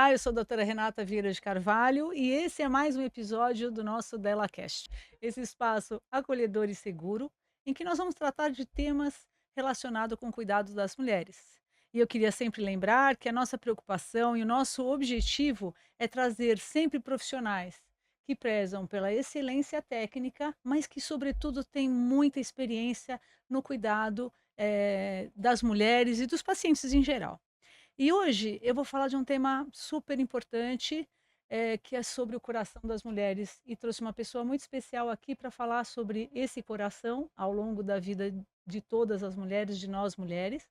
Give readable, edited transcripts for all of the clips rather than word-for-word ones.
Olá, eu sou a doutora Renata Vieira de Carvalho e esse é mais um episódio do nosso DelaCast, esse espaço acolhedor e seguro em que nós vamos tratar de temas relacionados com cuidados das mulheres. E eu queria sempre lembrar que a nossa preocupação e o nosso objetivo é trazer sempre profissionais que prezam pela excelência técnica, mas que, sobretudo, têm muita experiência no cuidado das mulheres e dos pacientes em geral. E hoje eu vou falar de um tema super importante, que é sobre o coração das mulheres, e trouxe uma pessoa muito especial aqui para falar sobre esse coração ao longo da vida de todas as mulheres, de nós mulheres.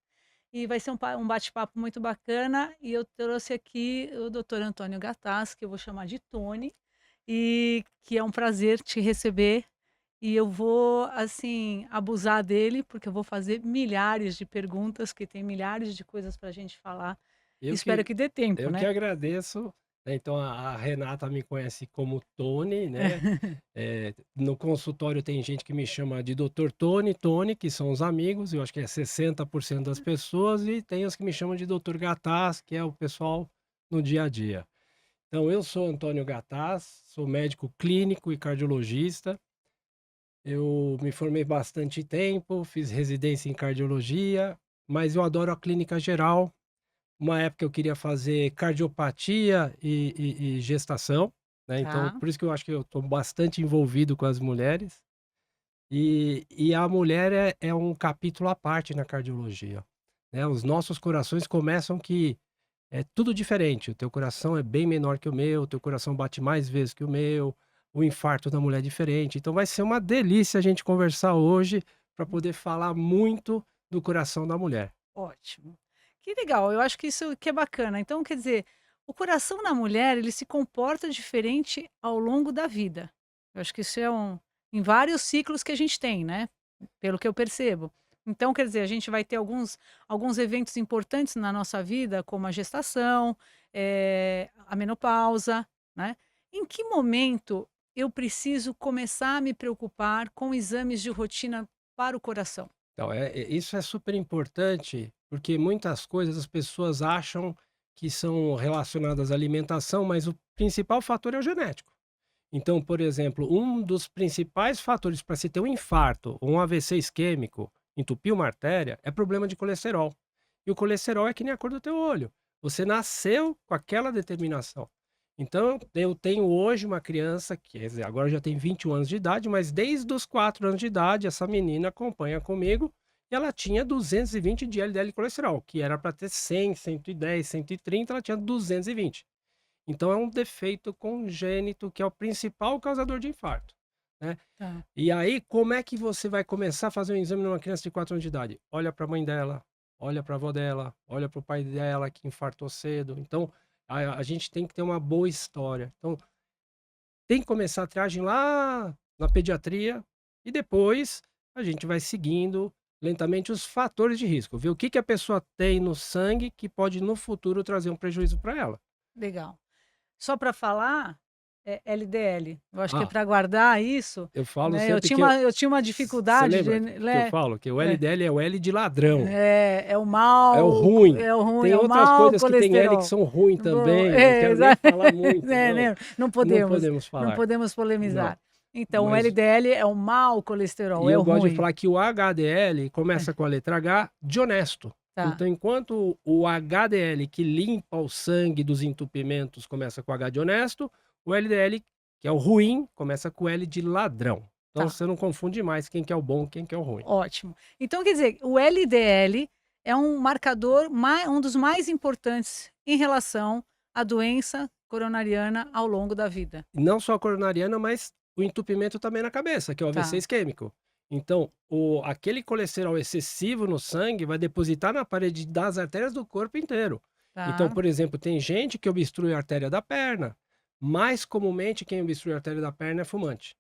E vai ser um bate-papo muito bacana, e eu trouxe aqui o doutor Antônio Gattas, que eu vou chamar de Tony, e que é um prazer te receber. E eu vou, assim, abusar dele, porque eu vou fazer milhares de perguntas, que tem milhares de coisas para a gente falar. Eu Espero que que dê tempo, eu que né? agradeço, né, então a Renata me conhece como Tony, né, no consultório tem gente que me chama de doutor Tony, Tony, que são os amigos, eu acho que é 60% das pessoas, e tem os que me chamam de doutor Gattas, que é o pessoal no dia a dia. Então eu sou Antônio Gattas, sou médico clínico e cardiologista, eu me formei bastante tempo, fiz residência em cardiologia, mas eu adoro a clínica geral. Uma época eu queria fazer cardiopatia e gestação, né, então Tá, por isso que eu acho que eu estou bastante envolvido com as mulheres, e a mulher é um capítulo à parte na cardiologia, né, os nossos corações começam que é tudo diferente, o teu coração é bem menor que o meu, o teu coração bate mais vezes que o meu, o infarto da mulher é diferente, então vai ser uma delícia a gente conversar hoje, para poder falar muito do coração da mulher. ótimo. Que legal, eu acho que isso que é bacana. Então, quer dizer, o coração da mulher, ele se comporta diferente ao longo da vida. Eu acho que isso é em vários ciclos que a gente tem, né? Pelo que eu percebo. Então, quer dizer, a gente vai ter alguns eventos importantes na nossa vida, como a gestação, a menopausa, né? Em que momento eu preciso começar a me preocupar com exames de rotina para o coração? Então, isso é super importante, porque muitas coisas as pessoas acham que são relacionadas à alimentação, mas o principal fator é o genético. Então, por exemplo, um dos principais fatores para se ter um infarto ou um AVC isquêmico, entupir uma artéria, é problema de colesterol. E o colesterol é que nem a cor do teu olho. Você nasceu com aquela determinação. Então, eu tenho hoje uma criança que, quer dizer, agora já tem 21 anos de idade, mas desde os 4 anos de idade, essa menina acompanha comigo e ela tinha 220 de LDL colesterol, que era para ter 100, 110, 130, ela tinha 220. Então é um defeito congênito que é o principal causador de infarto, né. Tá, E aí, como é que você vai começar a fazer um exame numa criança de 4 anos de idade? Olha para a mãe dela, olha para a avó dela, olha para o pai dela que infartou cedo. Então, a gente tem que ter uma boa história. Então, tem que começar a triagem lá na pediatria e depois a gente vai seguindo lentamente os fatores de risco, ver o que que a pessoa tem no sangue que pode no futuro trazer um prejuízo para ela. legal. Só para falar, é LDL. Eu acho que é Ah, para guardar isso, eu falo né, sempre que eu eu tinha uma você dificuldade de lembra que eu né, falo que o é, LDL é o L de ladrão, é o é o mau ruim. é o ruim, Tem é o outras mau coisas que tem L que colesterol. são ruim Bo também, não é, quero exa nem falar muito, né, não, né, não não podemos, podemos não falar. podemos Não, polemizar. Então o mas LDL é o mau colesterol, e é o eu gosto de ruim. falar que o HDL É, começa com a letra H de honesto. tá, Então, enquanto o HDL, que limpa o sangue dos entupimentos, começa com H de honesto, o LDL, que é o ruim, começa com L de ladrão. Então tá. você não confunde mais quem que é o bom, quem que é o ruim. Ótimo. Então quer dizer, o LDL é um marcador um dos mais importantes em relação à doença coronariana ao longo da vida. E não só a coronariana, mas o entupimento também na cabeça, que é o AVC Tá, isquêmico. Então, aquele colesterol excessivo no sangue vai depositar na parede das artérias do corpo inteiro. Então, tá, por exemplo, tem gente que obstrui a artéria da perna. Mais comumente, quem obstrui a artéria da perna é fumante.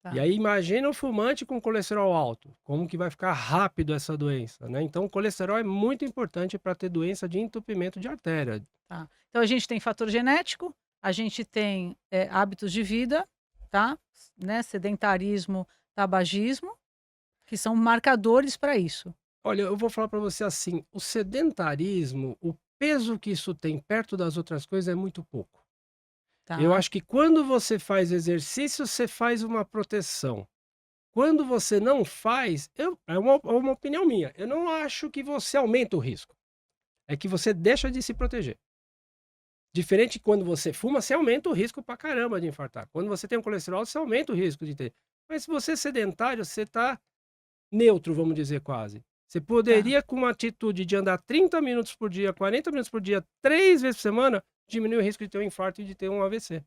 E tá, aí, imagina um fumante com colesterol alto, como que vai ficar rápido essa doença, né? Então, o colesterol é muito importante para ter doença de entupimento de artéria. tá. Então a gente tem fator genético, a gente tem, hábitos de vida, tá, né, sedentarismo, tabagismo, que são marcadores para isso. Olha, eu vou falar para você assim, o sedentarismo, o peso que isso tem perto das outras coisas é muito pouco. Eu Tá, acho que quando você faz exercício, você faz uma proteção. Quando você não faz, é uma opinião minha, eu não acho que você aumenta o risco, é que você deixa de se proteger. Diferente de quando você fuma, você aumenta o risco pra caramba de infartar. Quando você tem um colesterol, você aumenta o risco de ter. Mas se você é sedentário, você tá neutro, vamos dizer, quase. Você tá. poderia, com uma atitude de andar 30 minutos por dia, 40 minutos por dia, 3 vezes por semana, diminuir o risco de ter um infarto e de ter um AVC.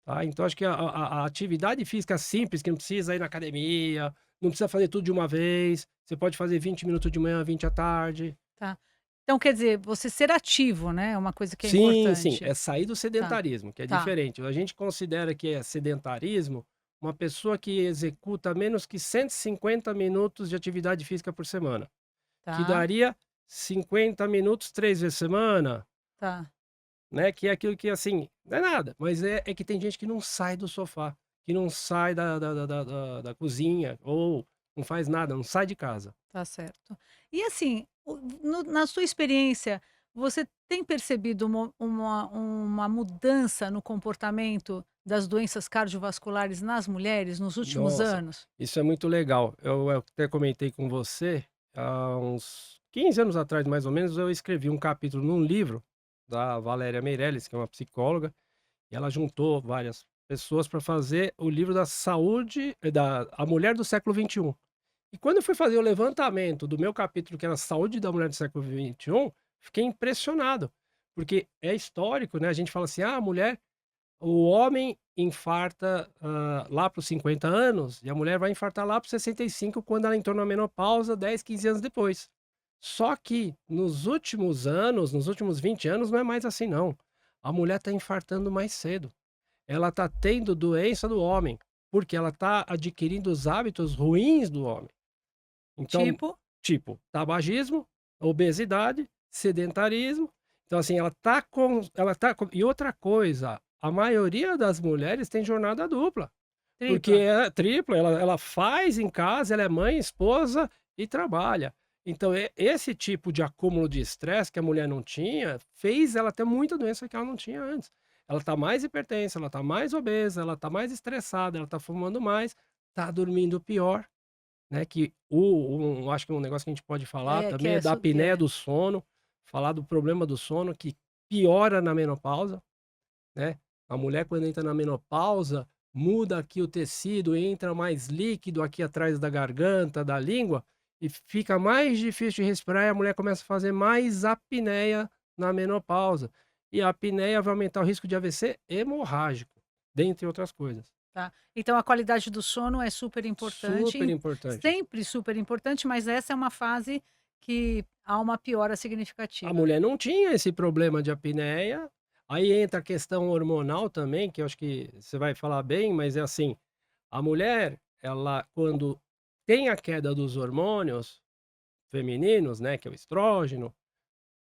Tá, então acho que a atividade física simples, que não precisa ir na academia, não precisa fazer tudo de uma vez, você pode fazer 20 minutos de manhã, 20 à tarde. Tá. Então quer dizer, você ser ativo, né, é uma coisa que é Sim, sim, importante. é sair do Tá, sedentarismo, que é tá, diferente. A gente considera que é sedentarismo uma pessoa que executa menos que 150 minutos de atividade física por semana, que tá, daria 50 minutos 3 vezes por semana, tá. né, que é aquilo que, assim, não é nada, mas é que tem gente que não sai do sofá, que não sai da cozinha, ou não faz nada, não sai de casa. Tá certo. E assim, na sua experiência, você tem percebido uma mudança no comportamento das doenças cardiovasculares nas mulheres nos últimos Nossa, anos? isso é muito legal. Eu até comentei com você, há uns 15 anos atrás, mais ou menos, eu escrevi um capítulo num livro da Valéria Meirelles, que é uma psicóloga, e ela juntou várias pessoas para fazer o livro da saúde, da A Mulher do Século XXI. E quando eu fui fazer o levantamento do meu capítulo, que era Saúde da Mulher do Século XXI, fiquei impressionado, porque é histórico, né? A gente fala assim: ah, a mulher, o homem infarta lá para os 50 anos, e a mulher vai infartar lá para os 65, quando ela entrou na menopausa, 10, 15 anos depois. Só que nos últimos anos, nos últimos 20 anos, não é mais assim, não. A mulher está infartando mais cedo. Ela está tendo doença do homem, porque ela está adquirindo os hábitos ruins do homem. Então, Tipo, tipo, tabagismo, obesidade, sedentarismo. Então, assim, ela tá com e outra coisa, a maioria das mulheres tem jornada dupla, porque tripla. é tripla, ela faz em casa, ela é mãe, esposa e trabalha. Então, esse tipo de acúmulo de estresse que a mulher não tinha, fez ela ter muita doença que ela não tinha antes. Ela tá mais hipertensa, ela tá mais obesa, ela tá mais estressada, ela tá fumando mais, tá dormindo pior. Né, que acho que um negócio que a gente pode falar É, que também é é da que apneia é do sono, falar do problema do sono que piora na menopausa, né. A mulher quando entra na menopausa, muda aqui o tecido, entra mais líquido aqui atrás da garganta, da língua, e fica mais difícil de respirar e a mulher começa a fazer mais apneia na menopausa. E a apneia vai aumentar o risco de AVC hemorrágico, dentre outras coisas. tá. Então a qualidade do sono é super importante, Super importante. sempre super importante, mas essa é uma fase que há uma piora A significativa. mulher não tinha esse problema de apneia, aí entra a questão hormonal também, que eu acho que você vai falar bem, mas é assim, a mulher, ela quando tem a queda dos hormônios femininos, né, que é o estrógeno,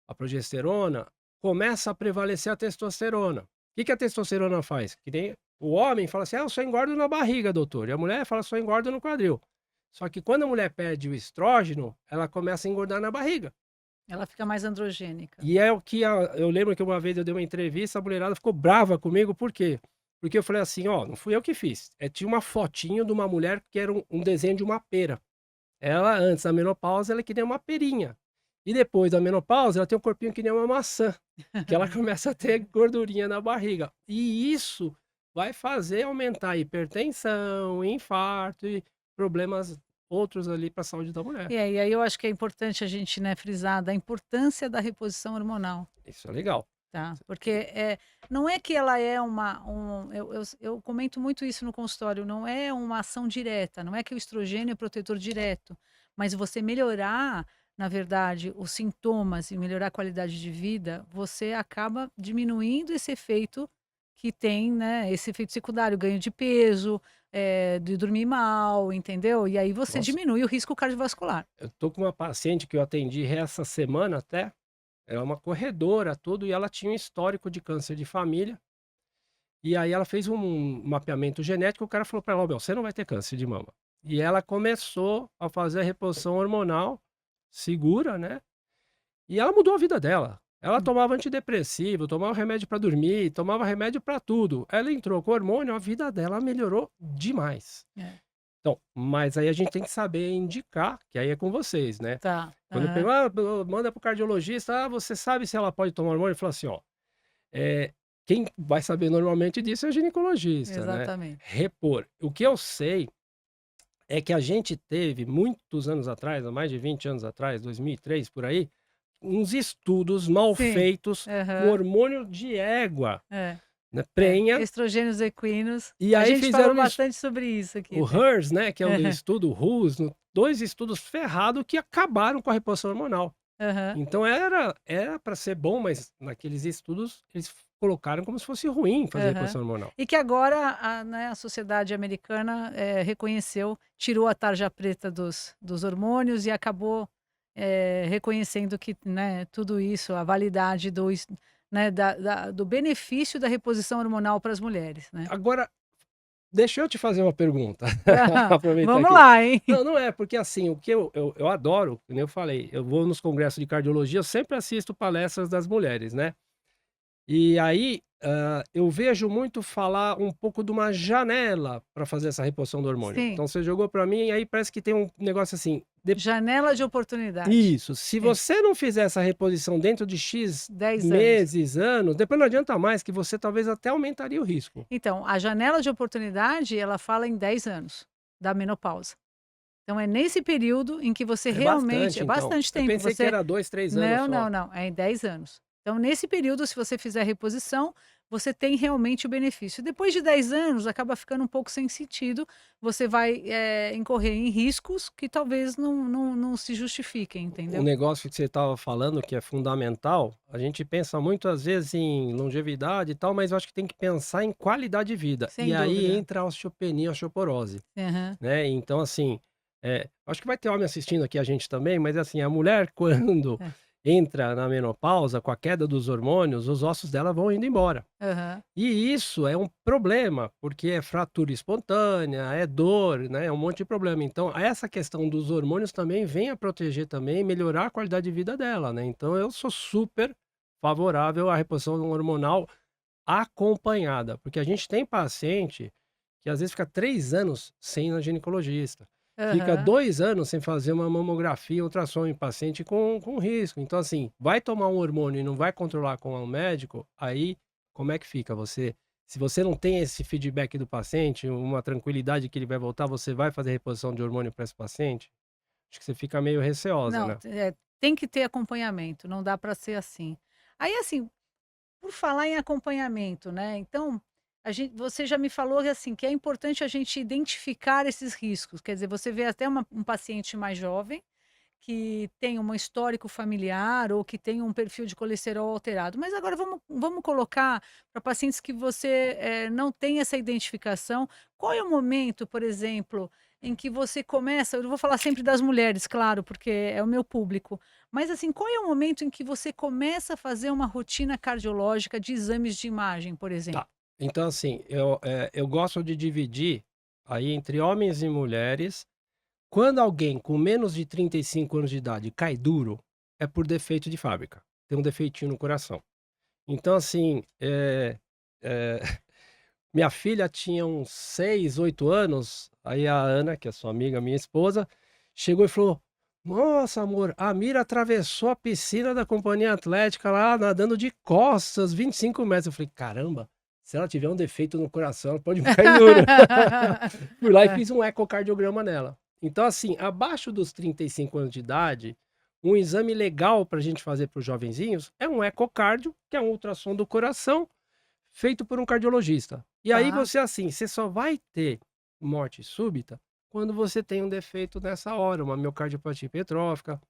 a progesterona, começa a prevalecer a testosterona. O que que a testosterona faz? Que nem o homem fala assim: "Ah, eu só engordo na barriga, doutor", e a mulher fala: "Só engordo no quadril". Só que quando a mulher perde o estrógeno, ela começa a engordar na barriga. Ela fica mais androgênica. E é o que eu lembro que uma vez eu dei uma entrevista, a mulherada ficou brava comigo, por quê? Porque eu falei assim: "Ó, não fui eu que fiz". Tinha uma fotinho de uma mulher que era um desenho de uma pera. Ela, antes da menopausa, ela é que nem uma perinha. E depois da menopausa, ela tem um corpinho que nem uma maçã, que ela começa a ter gordurinha na barriga. E isso vai fazer aumentar a hipertensão, infarto e problemas outros ali para a saúde da mulher. E aí eu acho que é importante a gente, né, frisar da importância da reposição hormonal, Isso é legal. tá? Porque, não é que ela é eu comento muito isso no consultório, não é uma ação direta, não é que o estrogênio é protetor direto, mas você melhorar, na verdade, os sintomas e melhorar a qualidade de vida, você acaba diminuindo esse efeito que tem, né, esse efeito secundário, ganho de peso, de dormir mal, entendeu? E aí você Nossa. diminui o risco cardiovascular. Eu tô com uma paciente que eu atendi essa semana até, ela é uma corredora, tudo, e ela tinha um histórico de câncer de família. E aí ela fez um mapeamento genético, o cara falou para ela: "Ó, meu, você não vai ter câncer de mama". E ela começou a fazer a reposição hormonal segura, né, E ela mudou a vida dela. Ela Hum. tomava antidepressivo, tomava remédio para dormir, tomava remédio para tudo. Ela entrou com hormônio, a vida dela melhorou demais. É. Então, mas aí a gente tem que saber indicar, que aí é com vocês, né? Tá. Quando eu Aham. pego, manda pro cardiologista, você sabe se ela pode tomar hormônio? Ele fala assim, ó, quem vai saber normalmente disso é o ginecologista, né? Exatamente. Repor. O que eu sei é que a gente teve, muitos anos atrás, há mais de 20 anos atrás, 2003, por aí, uns estudos mal Sim. feitos com Aham. hormônio de égua, É, né, é. prenha, Estrogênios equinos. e A aí gente falou fizeram bastante sobre isso aqui, o né. HERS, né, que é o Aham. estudo RUS, 2 estudos ferrados que acabaram com a reposição hormonal. Aham. Então era para ser bom, mas naqueles estudos eles colocaram como se fosse ruim fazer Aham. reposição hormonal. E que agora a sociedade americana, reconheceu, tirou a tarja preta dos hormônios e acabou, reconhecendo que, né, tudo isso, a validade né, do benefício da reposição hormonal para as mulheres, né. Agora, deixa eu te fazer uma pergunta, Aham. aproveitar Vamos aqui. lá, hein. Não, não é, porque assim, o que eu adoro, que nem eu falei, eu vou nos congressos de cardiologia, eu sempre assisto palestras das mulheres, né. E aí, eu vejo muito falar um pouco de uma janela para fazer essa reposição do hormônio. Sim, Então você jogou para mim, e aí parece que tem um negócio assim, janela de oportunidade. isso, se É, você não fizer essa reposição dentro de X 10 anos. meses, anos, depois não adianta mais, que você talvez até aumentaria o risco. Então, a janela de oportunidade, ela fala em 10 anos da menopausa. Então é nesse período em que você É realmente bastante é então. bastante Eu tempo, pensei que você era 2, 3 anos não, só. não, não, é em 10 anos. Então nesse período, se você fizer reposição, você tem realmente o benefício. Depois de 10 anos, acaba ficando um pouco sem sentido, você vai, incorrer em riscos que talvez não se justifiquem, O entendeu? negócio que você estava falando, que é fundamental, a gente pensa muito às vezes em longevidade e tal, mas eu acho que tem que pensar em qualidade de vida. E Sem aí dúvida. entra a osteopenia, a osteoporose, Aham. né? Então, assim, acho que vai ter homem assistindo aqui a gente também, mas assim, a mulher quando É. entra na menopausa, com a queda dos hormônios, os ossos dela vão indo embora. Aham. E isso é um problema, porque é fratura espontânea, é dor, né, é um monte de problema. Então, essa questão dos hormônios também vem a proteger também, melhorar a qualidade de vida dela, né. Então eu sou super favorável à reposição hormonal acompanhada, porque a gente tem paciente que às vezes fica 3 anos sem ir na ginecologista, fica Aham. 2 anos sem fazer uma mamografia, ultrassom em paciente com risco. Então assim, vai tomar um hormônio e não vai controlar com o médico, aí como é que fica? Se você não tem esse feedback do paciente, uma tranquilidade que ele vai voltar, você vai fazer reposição de hormônio para esse paciente? Acho que você fica meio receosa, Não, né. tem que ter acompanhamento, não dá para ser assim. Aí, assim, por falar em acompanhamento, né, então, você já me falou que, assim, que é importante a gente identificar esses riscos, quer dizer, você vê até um paciente mais jovem, que tem um histórico familiar ou que tem um perfil de colesterol alterado. Mas agora vamos colocar para pacientes que você, não tem essa identificação, qual é o momento, por exemplo, em que você começa eu vou falar sempre das mulheres, claro, porque é o meu público, mas assim, qual é o momento em que você começa a fazer uma rotina cardiológica de exames de imagem, por exemplo? Tá. Então, assim, eu gosto de dividir aí entre homens e mulheres. Quando alguém com menos de 35 anos de idade cai duro, é por defeito de fábrica. Tem um defeitinho no coração. Então, assim, eh, minha filha tinha uns 6, 8 anos, aí a Ana, que é sua amiga, minha esposa, chegou e falou: "Nossa, amor, a Mira atravessou a piscina da companhia atlética lá, nadando de costas, 25 metros". Eu falei: "Caramba, se ela tiver um defeito no coração, ela pode cair duro". Fui lá e É, fiz um ecocardiograma nela. Então, assim, abaixo dos 35 anos de idade, um exame legal para a gente fazer para os jovenzinhos é um ecocardio, que é um ultrassom do coração, feito por um cardiologista. E aí tá, você, assim, você só vai ter morte súbita quando você tem um defeito nessa hora, uma miocardiopatia hipertrófica.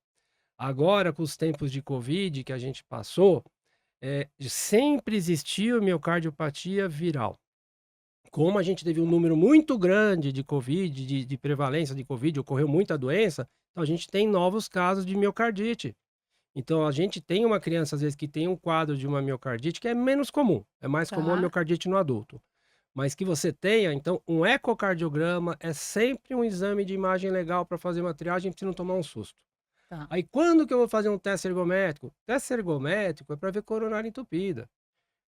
Agora, com os tempos de Covid que a gente passou, sempre existiu miocardiopatia viral. Como a gente teve um número muito grande de Covid, de prevalência de Covid, ocorreu muita doença, então a gente tem novos casos de miocardite. Então a gente tem uma criança, às vezes, que tem um quadro de uma miocardite que é menos comum, é mais comum a tá, miocardite no adulto. Mas que você tenha, então, um ecocardiograma é sempre um exame de imagem legal para fazer uma triagem para você não tomar um susto. Tá. Aí quando que eu vou fazer um teste ergométrico? Teste ergométrico é para ver coronária entupida.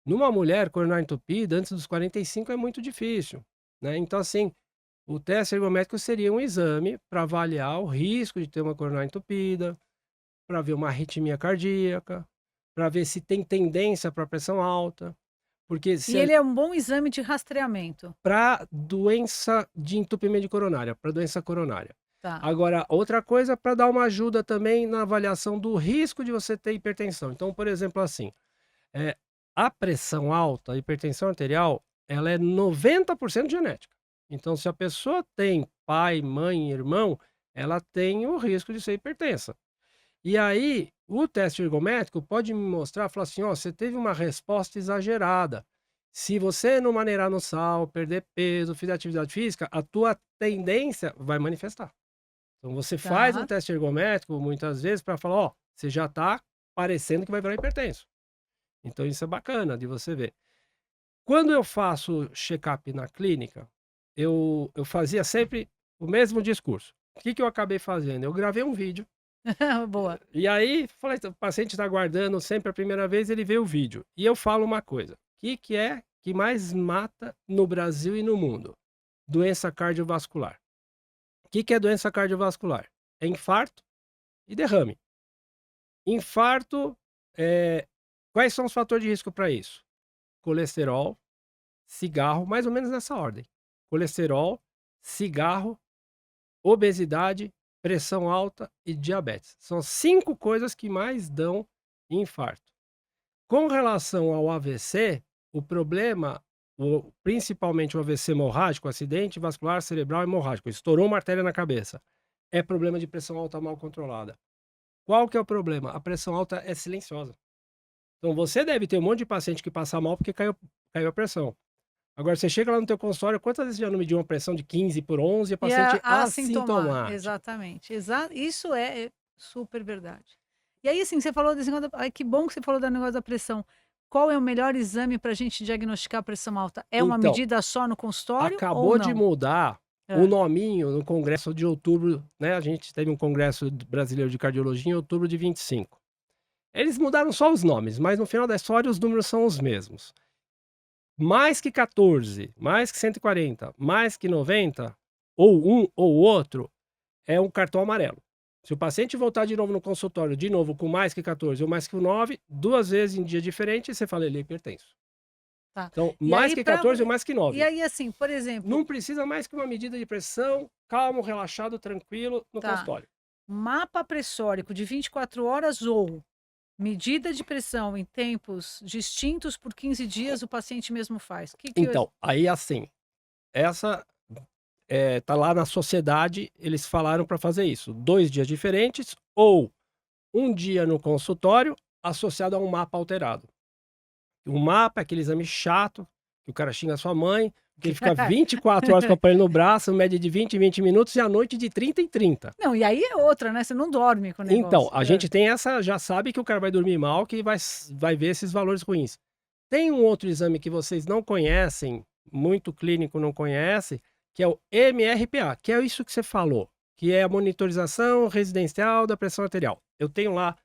Numa mulher, coronária entupida, antes dos 45 é muito difícil, né? Então, assim, o teste ergométrico seria um exame para avaliar o risco de ter uma coronária entupida, para ver uma arritmia cardíaca, para ver se tem tendência para pressão alta, porque E se ele é um bom exame de rastreamento. para doença de entupimento de coronária, para doença coronária. Tá. Agora, outra coisa para dar uma ajuda também na avaliação do risco de você ter hipertensão. Então, por exemplo, assim, eh, a pressão alta, a hipertensão arterial, ela é 90% genética. Então, se a pessoa tem pai, mãe, irmão, ela tem o risco de ser hipertensa. E aí, o teste ergométrico pode me mostrar, falar assim, ó, você teve uma resposta exagerada. Se você não maneirar no sal, perder peso, fizer atividade física, a tua tendência vai manifestar. Então você faz um Tá. teste ergométrico muitas vezes para falar, ó, você já está parecendo que vai virar hipertenso. Então isso é bacana de você ver. Quando eu faço check-up na clínica, eu fazia sempre o mesmo discurso. O que que eu acabei fazendo? Eu gravei um vídeo Boa. e aí, falei, o paciente está aguardando sempre a primeira vez, ele vê o vídeo. E eu falo uma coisa: o que, que é que mais mata no Brasil e no mundo? Doença cardiovascular. O que, que é doença cardiovascular? É infarto e derrame. Infarto, quais são os fatores de risco para isso? Colesterol, cigarro, mais ou menos nessa ordem. Colesterol, cigarro, obesidade, pressão alta e diabetes. São as 5 coisas que mais dão infarto. Com relação ao AVC, o problema, principalmente o AVC hemorrágico, acidente vascular cerebral hemorrágico, estourou uma artéria na cabeça, é problema de pressão alta mal controlada. Qual que é o problema? A pressão alta é silenciosa. Então você deve ter um monte de paciente que passa mal porque caiu a pressão. Agora você chega lá no teu consultório, quantas vezes já não mediu uma pressão de 15/11 e a E é paciente assintomático, assintomática? exatamente. Isso é super verdade. E aí, assim, você falou desse negócio ai, que bom que você falou do negócio da pressão. Qual é o melhor exame para a gente diagnosticar a pressão alta? É uma Então, medida só no consultório ou acabou de não? mudar o Hã. nominho no congresso de outubro, né, a gente teve um congresso brasileiro de cardiologia em outubro de 25. Eles mudaram só os nomes, mas no final da história os números são os mesmos. Mais que 14, mais que 140, mais que 90, ou um ou outro, é um cartão amarelo. Se o paciente voltar de novo no consultório, de novo com mais que 14 ou mais que 9, 2 vezes em dia diferente, você fala: "Ele é hipertenso". Tá. Então, E mais aí que pra 14 ou mais que e 9. aí, assim, por exemplo Não precisa mais que uma medida de pressão, calmo, relaxado, tranquilo, no tá, consultório. mapa pressórico de 24 horas ou medida de pressão em tempos distintos por 15 dias, o paciente mesmo faz. Que eu Então, aí assim, essa, tá lá na sociedade, eles falaram para fazer isso, 2 dias diferentes ou um dia no consultório associado a um mapa alterado. O mapa é aquele exame chato, que o cara xinga a sua mãe, que ele fica 24 horas com o aparelho no braço, média de 20 em 20 minutos, e à noite de 30 em 30. Não, e aí é outra, né, você não dorme com o Então, negócio. a gente tem essa, já sabe que o cara vai dormir mal, que vai ver esses valores ruins. Tem um outro exame que vocês não conhecem, muito clínico não conhece, que é o MRPA, que é isso que você falou, que é a monitorização residencial da pressão arterial. Eu tenho lá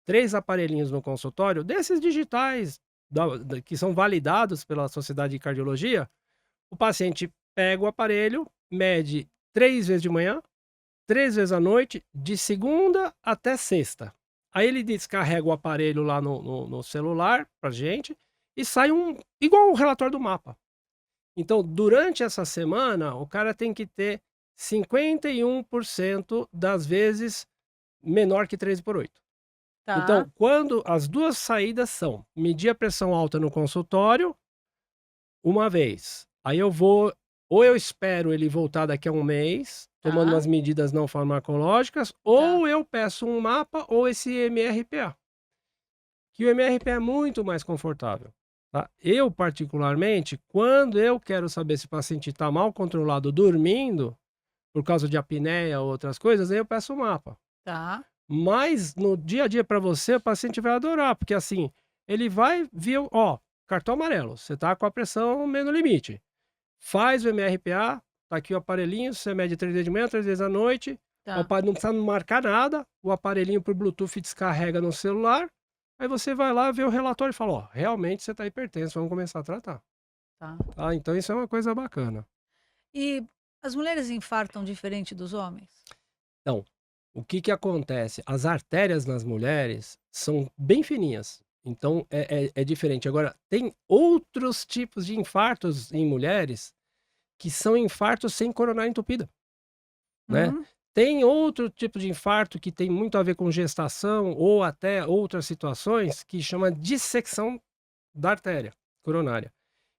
3 aparelhinhos no consultório, desses digitais, que são validados pela Sociedade de Cardiologia. O paciente pega o aparelho, mede 3 vezes de manhã, 3 vezes à noite, de segunda até sexta. Aí ele descarrega o aparelho lá no celular pra gente e sai igual o relatório do mapa. Então, durante essa semana, o cara tem que ter 51% das vezes menor que 13/8. Tá, Então, quando as 2 saídas são medir a pressão alta no consultório, uma vez. Aí eu vou, ou eu espero ele voltar daqui a um mês, tomando tá, umas medidas não farmacológicas, tá. ou eu peço um mapa ou esse MRPA, que o MRPA é muito mais confortável, tá? Eu, particularmente, quando eu quero saber se o paciente está mal controlado dormindo, por causa de apneia ou outras coisas, aí eu peço o mapa. Tá, Mas no dia a dia para você, o paciente vai adorar, porque assim, ele vai ver, ó, cartão amarelo, você tá com a pressão meio no limite. Faz o MRPA, tá aqui o aparelhinho, você mede 3 vezes de manhã, 3 vezes à noite, Tá, Não precisa marcar nada, o aparelhinho por Bluetooth descarrega no celular, aí você vai lá, vê o relatório e fala: "Ó, realmente você está hipertenso, vamos começar a tratar". tá. Ah, então isso é uma coisa bacana. E as mulheres infartam diferente dos homens? Então, o que que acontece? As artérias nas mulheres são bem fininhas, então é diferente. Agora, tem outros tipos de infartos em mulheres, que são infartos sem coronária entupida, né. Hum, Tem outro tipo de infarto que tem muito a ver com gestação ou até outras situações, que chama dissecção da artéria coronária.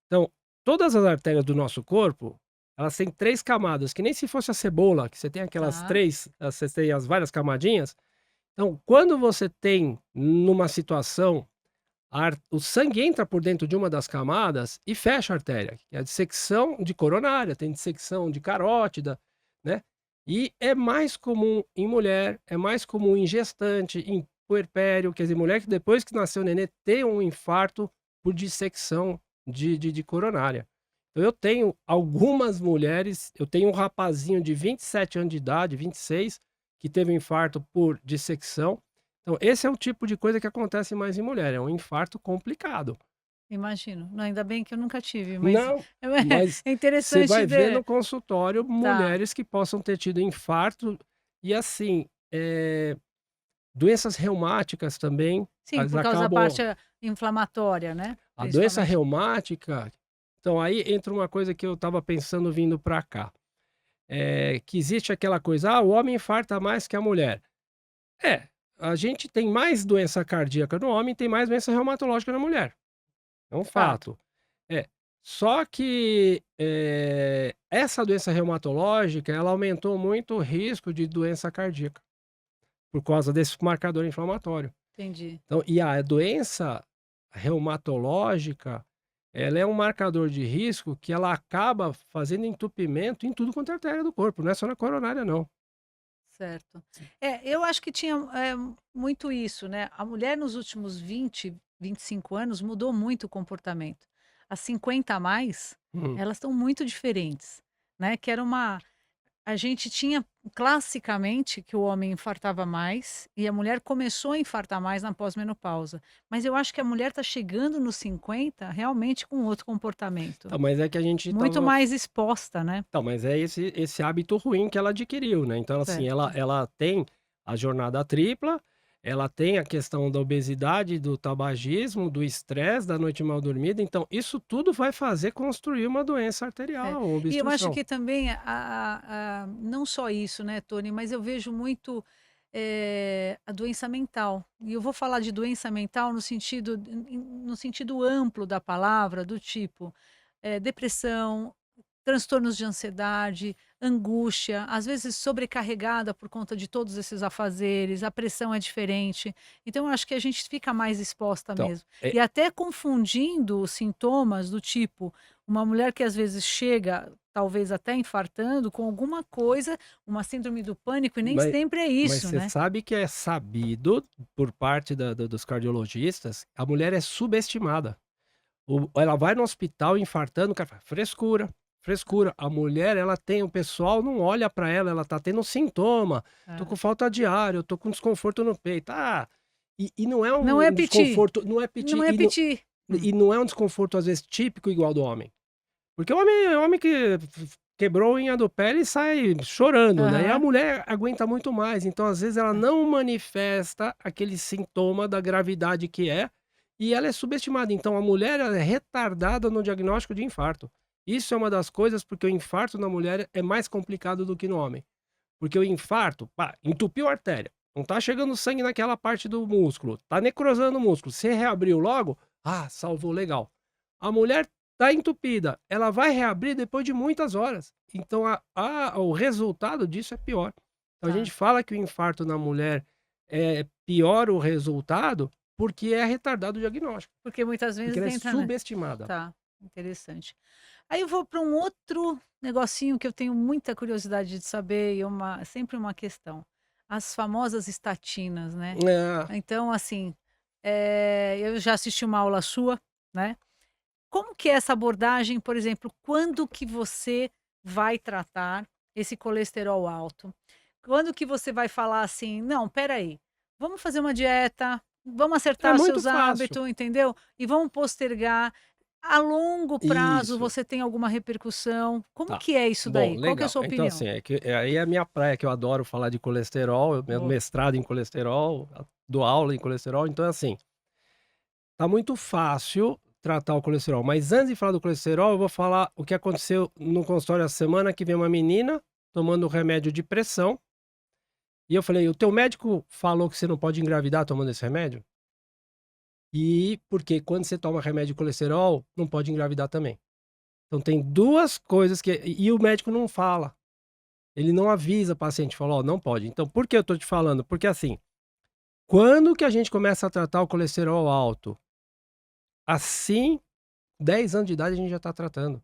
Então, todas as artérias do nosso corpo, elas têm 3 camadas, que nem se fosse a cebola, que você tem aquelas tá, 3, você tem as várias camadinhas. Então, quando você tem numa situação, o sangue entra por dentro de uma das camadas e fecha a artéria, que é a dissecção de coronária, tem dissecção de carótida, né? E é mais comum em mulher, é mais comum em gestante, em puerpério, quer dizer, mulher que depois que nasceu o nenê tem um infarto por dissecção de coronária. Então eu tenho algumas mulheres, eu tenho um rapazinho de 27 anos de idade, 26, que teve um infarto por dissecção. Então, esse é o tipo de coisa que acontece mais em mulher, é um infarto complicado. imagino. Não, ainda bem que eu nunca tive, mas Não, mas é você interessante vai ver ver. no consultório Tá. mulheres que possam ter tido infarto e assim, doenças reumáticas também, Sim, elas por causa da acabam. parte inflamatória, né, A doença principalmente. reumática, então aí entra uma coisa que eu estava pensando vindo para cá, que existe aquela coisa: "Ah, o homem infarta mais que a mulher". É, a gente tem mais doença cardíaca no homem, tem mais doença reumatológica na mulher, é um Fato. fato. É, só que, essa doença reumatológica, ela aumentou muito o risco de doença cardíaca, por causa desse marcador inflamatório. Entendi. Então e a doença reumatológica, ela é um marcador de risco que ela acaba fazendo entupimento em tudo quanto é artéria do corpo, não é só na coronária não. Certo. É, eu acho que tinha, muito isso, né, a mulher nos últimos 20, 25 anos mudou muito o comportamento. As 50 a mais, Hum. elas estão muito diferentes, né, que era uma a gente tinha classicamente que o homem infartava mais e a mulher começou a infartar mais na pós-menopausa. Mas eu acho que a mulher está chegando nos 50 realmente com outro comportamento, Então, mas é que a gente muito estava. mais exposta, né. Então, mas é esse hábito ruim que ela adquiriu, né, então assim, Certo. ela tem a jornada tripla, ela tem a questão da obesidade, do tabagismo, do estresse, da noite mal dormida, então isso tudo vai fazer construir uma doença É. arterial, uma E eu acho obstrução. que também não só isso, né, Tony, mas eu vejo muito, a doença mental. E eu vou falar de doença mental no sentido amplo da palavra, do tipo, depressão, transtornos de ansiedade, angústia, às vezes sobrecarregada por conta de todos esses afazeres, a pressão é diferente. Então eu acho que a gente fica mais exposta Então, mesmo. E até confundindo os sintomas do tipo, uma mulher que às vezes chega, talvez até infartando, com alguma coisa, uma síndrome do pânico, e nem mas sempre é mas isso, você né. sabe que é sabido por parte dos cardiologistas, a mulher é subestimada. Ela vai no hospital infartando, o cara fala: "Frescura, frescura". A mulher, ela tem o pessoal não olha para ela, ela tá tendo sintoma, "tô É. com falta de ar, eu tô com desconforto no peito". Ah, e não é Não é um piti, desconforto, não é não piti, é piti. e não é um desconforto, às vezes, típico igual do homem. Porque o homem que quebrou a unha do pé, ele sai chorando, né, e a Aham, mulher aguenta muito mais, então às vezes ela é, não manifesta aquele sintoma da gravidade que é, e ela é subestimada, então a mulher ela é retardada no diagnóstico de infarto. Isso é uma das coisas, porque o infarto na mulher é mais complicado do que no homem. Porque o infarto, pá, entupiu a artéria, não tá chegando sangue naquela parte do músculo, tá necrosando o músculo, você reabriu logo, ah, salvou, legal. A mulher tá entupida, ela vai reabrir depois de muitas horas, então o resultado disso é pior. Então a gente tá. fala que o infarto na mulher é pior o resultado, porque é retardado o diagnóstico, Porque muitas porque vezes ela é entra, né. subestimada. Tá, interessante. Aí eu vou para um outro negocinho que eu tenho muita curiosidade de saber e sempre uma questão, as famosas estatinas, né. É. Então assim, eu já assisti uma aula sua, né. Como que é essa abordagem, por exemplo, quando que você vai tratar esse colesterol alto? Quando que você vai falar assim: "Não, espera aí, vamos fazer uma dieta, vamos É acertar os muito seus fácil. hábitos", entendeu? E vamos postergar. A longo prazo Isso. você tem alguma repercussão? Como Tá. que é isso Bom, daí? Qual que é a legal. sua Então, opinião? assim, aí é a minha praia, que eu adoro falar de colesterol, eu tenho Boa. mestrado em colesterol, dou aula em colesterol, então, assim, tá muito fácil tratar o colesterol. Mas antes de falar do colesterol, eu vou falar o que aconteceu no consultório essa semana, que veio uma menina tomando remédio de pressão, e eu falei: "O teu médico falou que você não pode engravidar tomando esse remédio?" E porque quando você toma remédio de colesterol, não pode engravidar também. Então tem 2 coisas que e o médico não fala. Ele não avisa o paciente, fala: "Ó, não pode". Então, por que eu tô te falando? Porque, assim, quando que a gente começa a tratar o colesterol alto? Assim, 10 anos de idade a gente já tá tratando,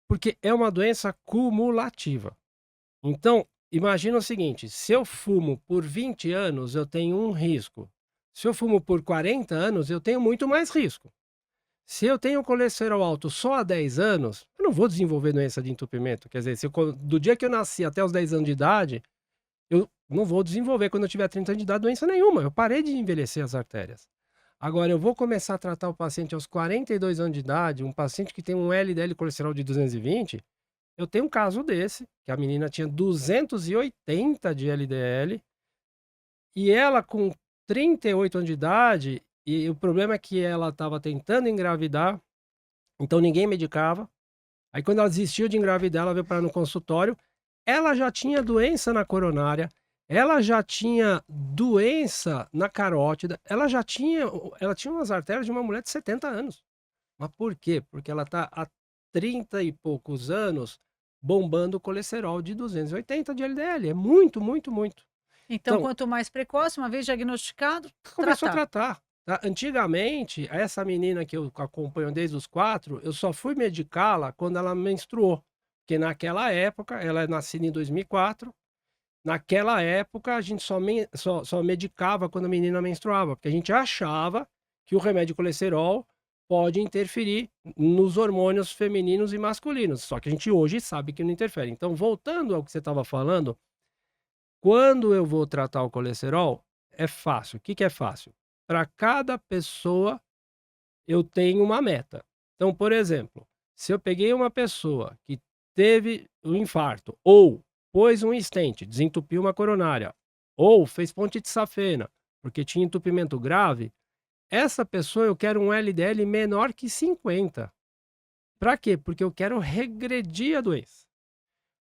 porque é uma doença cumulativa. Então, imagina o seguinte, se eu fumo por 20 anos, eu tenho um risco. Se eu fumo por 40 anos, eu tenho muito mais risco. Se eu tenho colesterol alto só há 10 anos, eu não vou desenvolver doença de entupimento. Quer dizer, se eu co do dia que eu nasci até os 10 anos de idade, eu não vou desenvolver quando eu tiver 30 anos de idade doença nenhuma, eu parei de envelhecer as artérias. Agora eu vou começar a tratar o paciente aos 42 anos de idade, um paciente que tem um LDL colesterol de 220, eu tenho um caso desse, que a menina tinha 280 de LDL, e ela com 38 anos de idade, e o problema é que ela estava tentando engravidar, então ninguém medicava. Aí quando ela desistiu de engravidar, ela veio parar no consultório, ela já tinha doença na coronária, ela já tinha doença na carótida, ela tinha umas artérias de uma mulher de 70 anos. Mas por quê? Porque ela está há 30 e poucos anos bombando colesterol de 280 de LDL, é muito, muito, muito. Então, Então, quanto mais precoce, uma vez diagnosticado, começou a tratar. tratar, tá. Antigamente, essa menina que eu acompanho desde os 4, eu só fui medicá-la quando ela menstruou, porque naquela época, ela é nascida em 2004, naquela época a gente só medicava quando a menina menstruava, porque a gente achava que o remédio de colesterol pode interferir nos hormônios femininos e masculinos, só que a gente hoje sabe que não interfere. Então, voltando ao que você estava falando, quando eu vou tratar o colesterol, é fácil. O que que é fácil? Para cada pessoa, eu tenho uma meta. Então, por exemplo, se eu peguei uma pessoa que teve um infarto, ou pôs um stent, desentupiu uma coronária, ou fez ponte de safena, porque tinha entupimento grave, essa pessoa eu quero um LDL menor que 50. Para quê? Porque eu quero regredir a doença.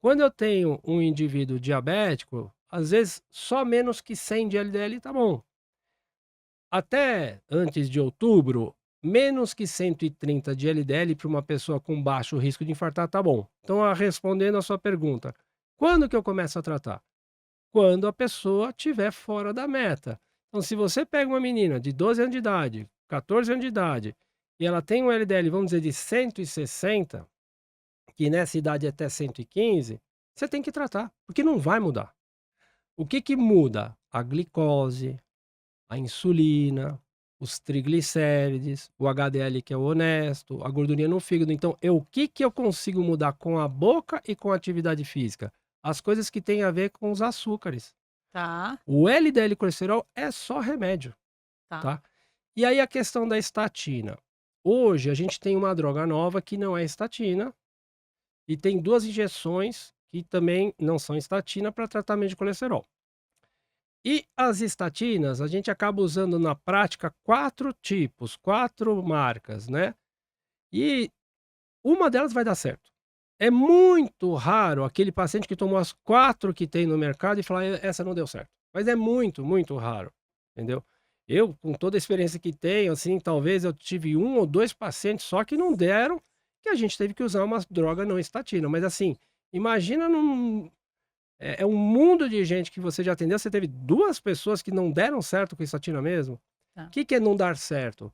Quando eu tenho um indivíduo diabético, às vezes só menos que 100 de LDL tá bom. Até antes de outubro, menos que 130 de LDL para uma pessoa com baixo risco de infartar tá bom. Então, respondendo a sua pergunta, quando que eu começo a tratar? Quando a pessoa estiver fora da meta. Então, se você pega uma menina de 12 anos de idade, 14 anos de idade, e ela tem um LDL, vamos dizer, de 160, que nessa idade é até 115, você tem que tratar, porque não vai mudar. O que que muda? A glicose, a insulina, os triglicérides, o HDL que é o honesto, a gordurinha no fígado. Então, o que que eu consigo mudar com a boca e com a atividade física? As coisas que têm a ver com os açúcares. Tá, O LDL colesterol é só remédio, tá. tá? E aí a questão da estatina. Hoje a gente tem uma droga nova que não é estatina e tem 2 injeções que também não são estatina para tratamento de colesterol. E as estatinas, a gente acaba usando na prática 4 tipos, 4 marcas, né. E uma delas vai dar certo. É muito raro aquele paciente que tomou as 4 que tem no mercado e falar: Essa não deu certo". Mas é muito, muito raro, entendeu. Eu, com toda a experiência que tenho, assim, talvez eu tive um ou 2 pacientes só que não deram, que a gente teve que usar uma droga não estatina. Mas assim, imagina é um mundo de gente que você já atendeu, você teve 2 pessoas que não deram certo com estatina mesmo? O Tá. que que é não dar certo?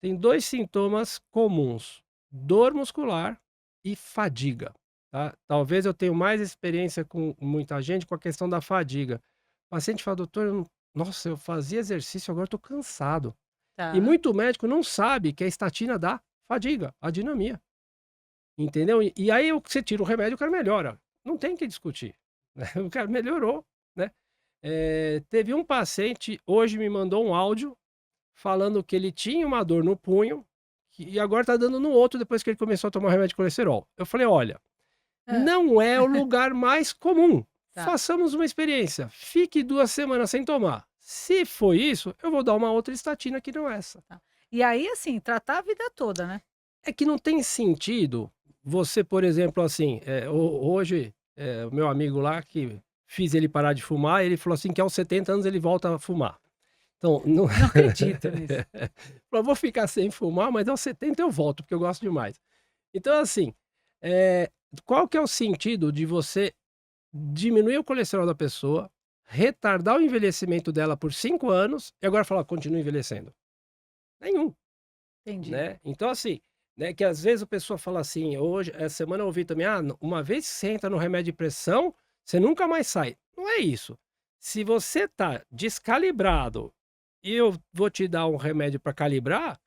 Tem 2 sintomas comuns: dor muscular e fadiga, tá. Talvez eu tenha mais experiência com muita gente com a questão da fadiga. O paciente fala: "Doutor, eu não nossa, eu fazia exercício, agora eu tô cansado". E Tá. muito médico não sabe que a estatina dá fadiga, adinamia, entendeu. E aí você tira o remédio, o cara melhora, não tem que discutir, O cara melhorou, né. Teve um paciente, hoje me mandou um áudio falando que ele tinha uma dor no punho, e agora tá dando no outro depois que ele começou a tomar remédio de colesterol. Eu falei: "Olha, Hã, não é o lugar mais comum. tá, Façamos uma experiência. Fique 2 semanas sem tomar. Se foi isso, eu vou dar uma outra estatina que não essa". tá. E aí, assim, tratar a vida toda, né. É que não tem sentido você, por exemplo, assim, hoje, o meu amigo lá que fiz ele parar de fumar, ele falou assim que aos 70 anos ele volta a fumar. Então não Não acredito nisso. falou: "Vou ficar sem fumar, mas aos 70 eu volto, porque eu gosto demais". Então assim, eh, qual que é o sentido de você diminuir o colesterol da pessoa, retardar o envelhecimento dela por 5 anos e agora falar: "Continua envelhecendo"? Nenhum. Entendi. Né, então assim, né, que às vezes a pessoa fala assim, hoje essa semana eu ouvi também: "Ah, uma vez que você entra no remédio de pressão, você nunca mais sai". Não é isso. Se você tá descalibrado e eu vou te dar um remédio para calibrar,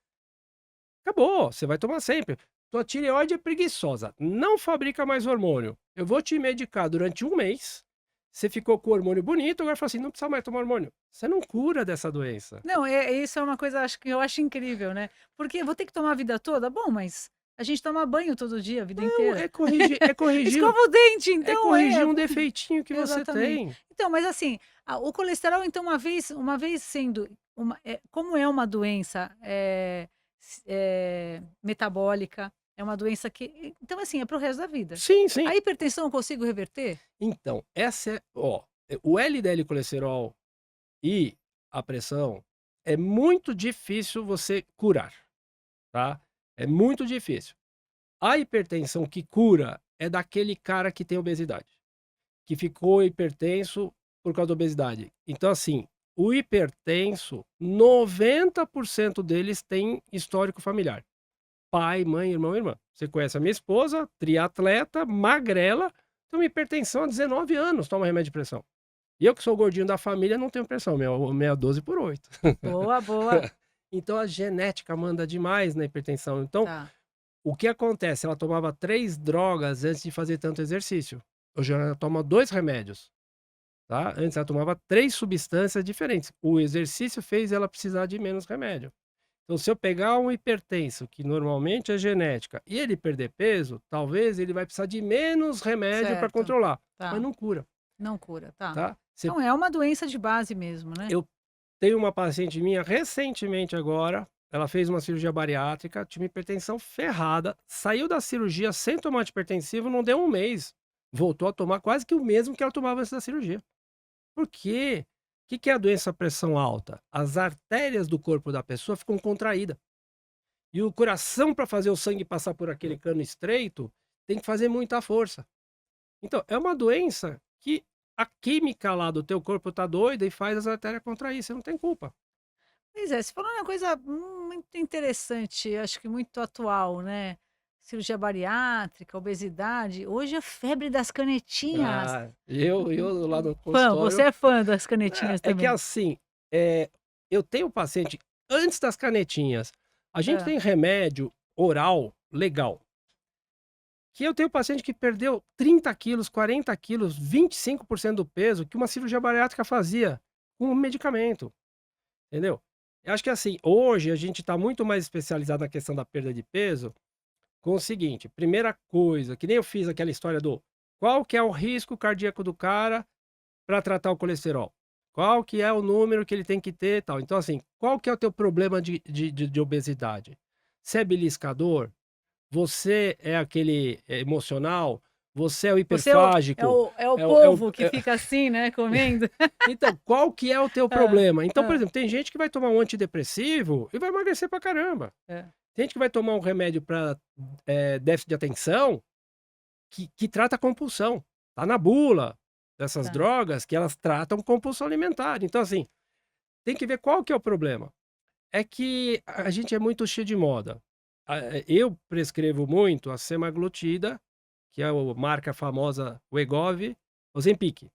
acabou, você vai tomar sempre. Tua tireoide é preguiçosa, não fabrica mais hormônio. Eu vou te medicar durante um mês, você ficou com o hormônio bonito, agora fala assim: "Não precisa mais tomar hormônio". Você não cura dessa doença. Não, isso é uma coisa acho que eu acho incrível, né, porque eu vou ter que tomar a vida toda? Bom, mas a gente toma banho todo dia, a vida Não, inteira. é corrigir Escova o dente, É então corrigir um defeitinho que você exatamente. tem. Então, mas assim, o colesterol então uma vez sendo como é uma doença, metabólica, é uma doença que então assim, é para o resto da vida. Sim, sim. A hipertensão eu consigo reverter? Então, essa é ó, o LDL colesterol e a pressão é muito difícil você curar, tá. É muito difícil. A hipertensão que cura é daquele cara que tem obesidade, que ficou hipertenso por causa da obesidade. Então, assim, o hipertenso, 90% deles tem histórico familiar. Pai, mãe, irmão, irmã. Você conhece a minha esposa, triatleta, magrela, tem uma hipertensão há 19 anos, toma remédio de pressão. E eu que sou o gordinho da família não tenho pressão, minha 12/8. Boa, boa. Então a genética manda demais na hipertensão. Então, Tá. o que acontece? Ela tomava 3 drogas antes de fazer tanto exercício. Hoje ela toma 2 remédios, tá? Antes ela tomava 3 substâncias diferentes. O exercício fez ela precisar de menos remédio. Então, se eu pegar um hipertenso, que normalmente é genética, e ele perder peso, talvez ele vai precisar de menos remédio para Certo. controlar, mas Tá. não cura, Não cura, tá. tá? Então é uma doença de base mesmo, né? Eu tenho uma paciente minha recentemente agora, ela fez uma cirurgia bariátrica, tinha uma hipertensão ferrada, saiu da cirurgia sem tomar antihipertensivo, não deu um mês, voltou a tomar quase que o mesmo que ela tomava antes da cirurgia. Por quê? O que que é a doença pressão alta? As artérias do corpo da pessoa ficam contraídas. E o coração, para fazer o sangue passar por aquele cano estreito, tem que fazer muita força. Então, é uma doença que a química lá do teu corpo tá doida e faz as artérias contrair, você não tem culpa. Pois é, você falou uma coisa muito interessante, acho que muito atual, né? Cirurgia bariátrica, obesidade. Hoje a febre das canetinhas. Ah, eu lá no Fã, você consultório é fã das canetinhas é que também. assim, eu tenho paciente antes das canetinhas, a gente Hã. tem remédio oral legal, que eu tenho paciente que perdeu 30 quilos, 40 quilos, 25% do peso que uma cirurgia bariátrica fazia com um medicamento. Entendeu? Eu acho que assim, hoje a gente está muito mais especializado na questão da perda de peso, com o seguinte, primeira coisa, que nem eu fiz aquela história do qual que é o risco cardíaco do cara para tratar o colesterol? Qual que é o número que ele tem que ter e tal? Então, assim, qual que é o teu problema de obesidade? Você é beliscador? Você é aquele emocional? Você é o Você é hiperfágico? o é o É o, é o, polvo que fica assim, né, comendo. Então, qual que é o teu Hã, problema? Então, por hã. exemplo, tem gente que vai tomar um antidepressivo e vai emagrecer pra caramba. É, Tem gente que vai tomar um remédio para déficit de atenção que trata compulsão. Tá na bula dessas tá. drogas que elas tratam compulsão alimentar. Então, assim, tem que ver qual que é o problema. É que a gente é muito cheio de moda. Eu prescrevo muito a semaglutida, que é a marca famosa Wegovy, Ozempic.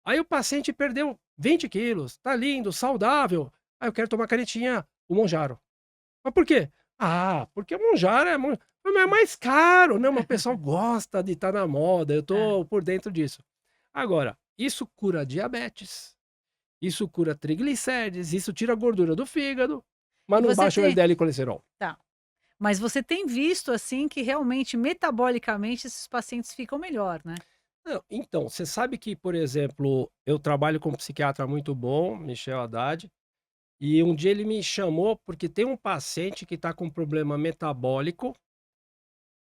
Aí o paciente perdeu 20 quilos, tá lindo, saudável. Aí eu quero tomar canetinha, o Monjaro. Mas por quê? Ah, porque o Monjaro é mais caro. Não, mas o pessoal gosta de estar na moda, eu É, tô por dentro disso. Agora, isso cura diabetes, isso cura triglicérides, isso tira a gordura do fígado, E mas não você baixa o tem LDL e colesterol. tá, mas você tem visto, assim, que realmente metabolicamente esses pacientes ficam melhor, né? Não, então, você sabe que, por exemplo, eu trabalho com um psiquiatra muito bom, Michel Haddad, e um dia ele me chamou porque tem um paciente que está com problema metabólico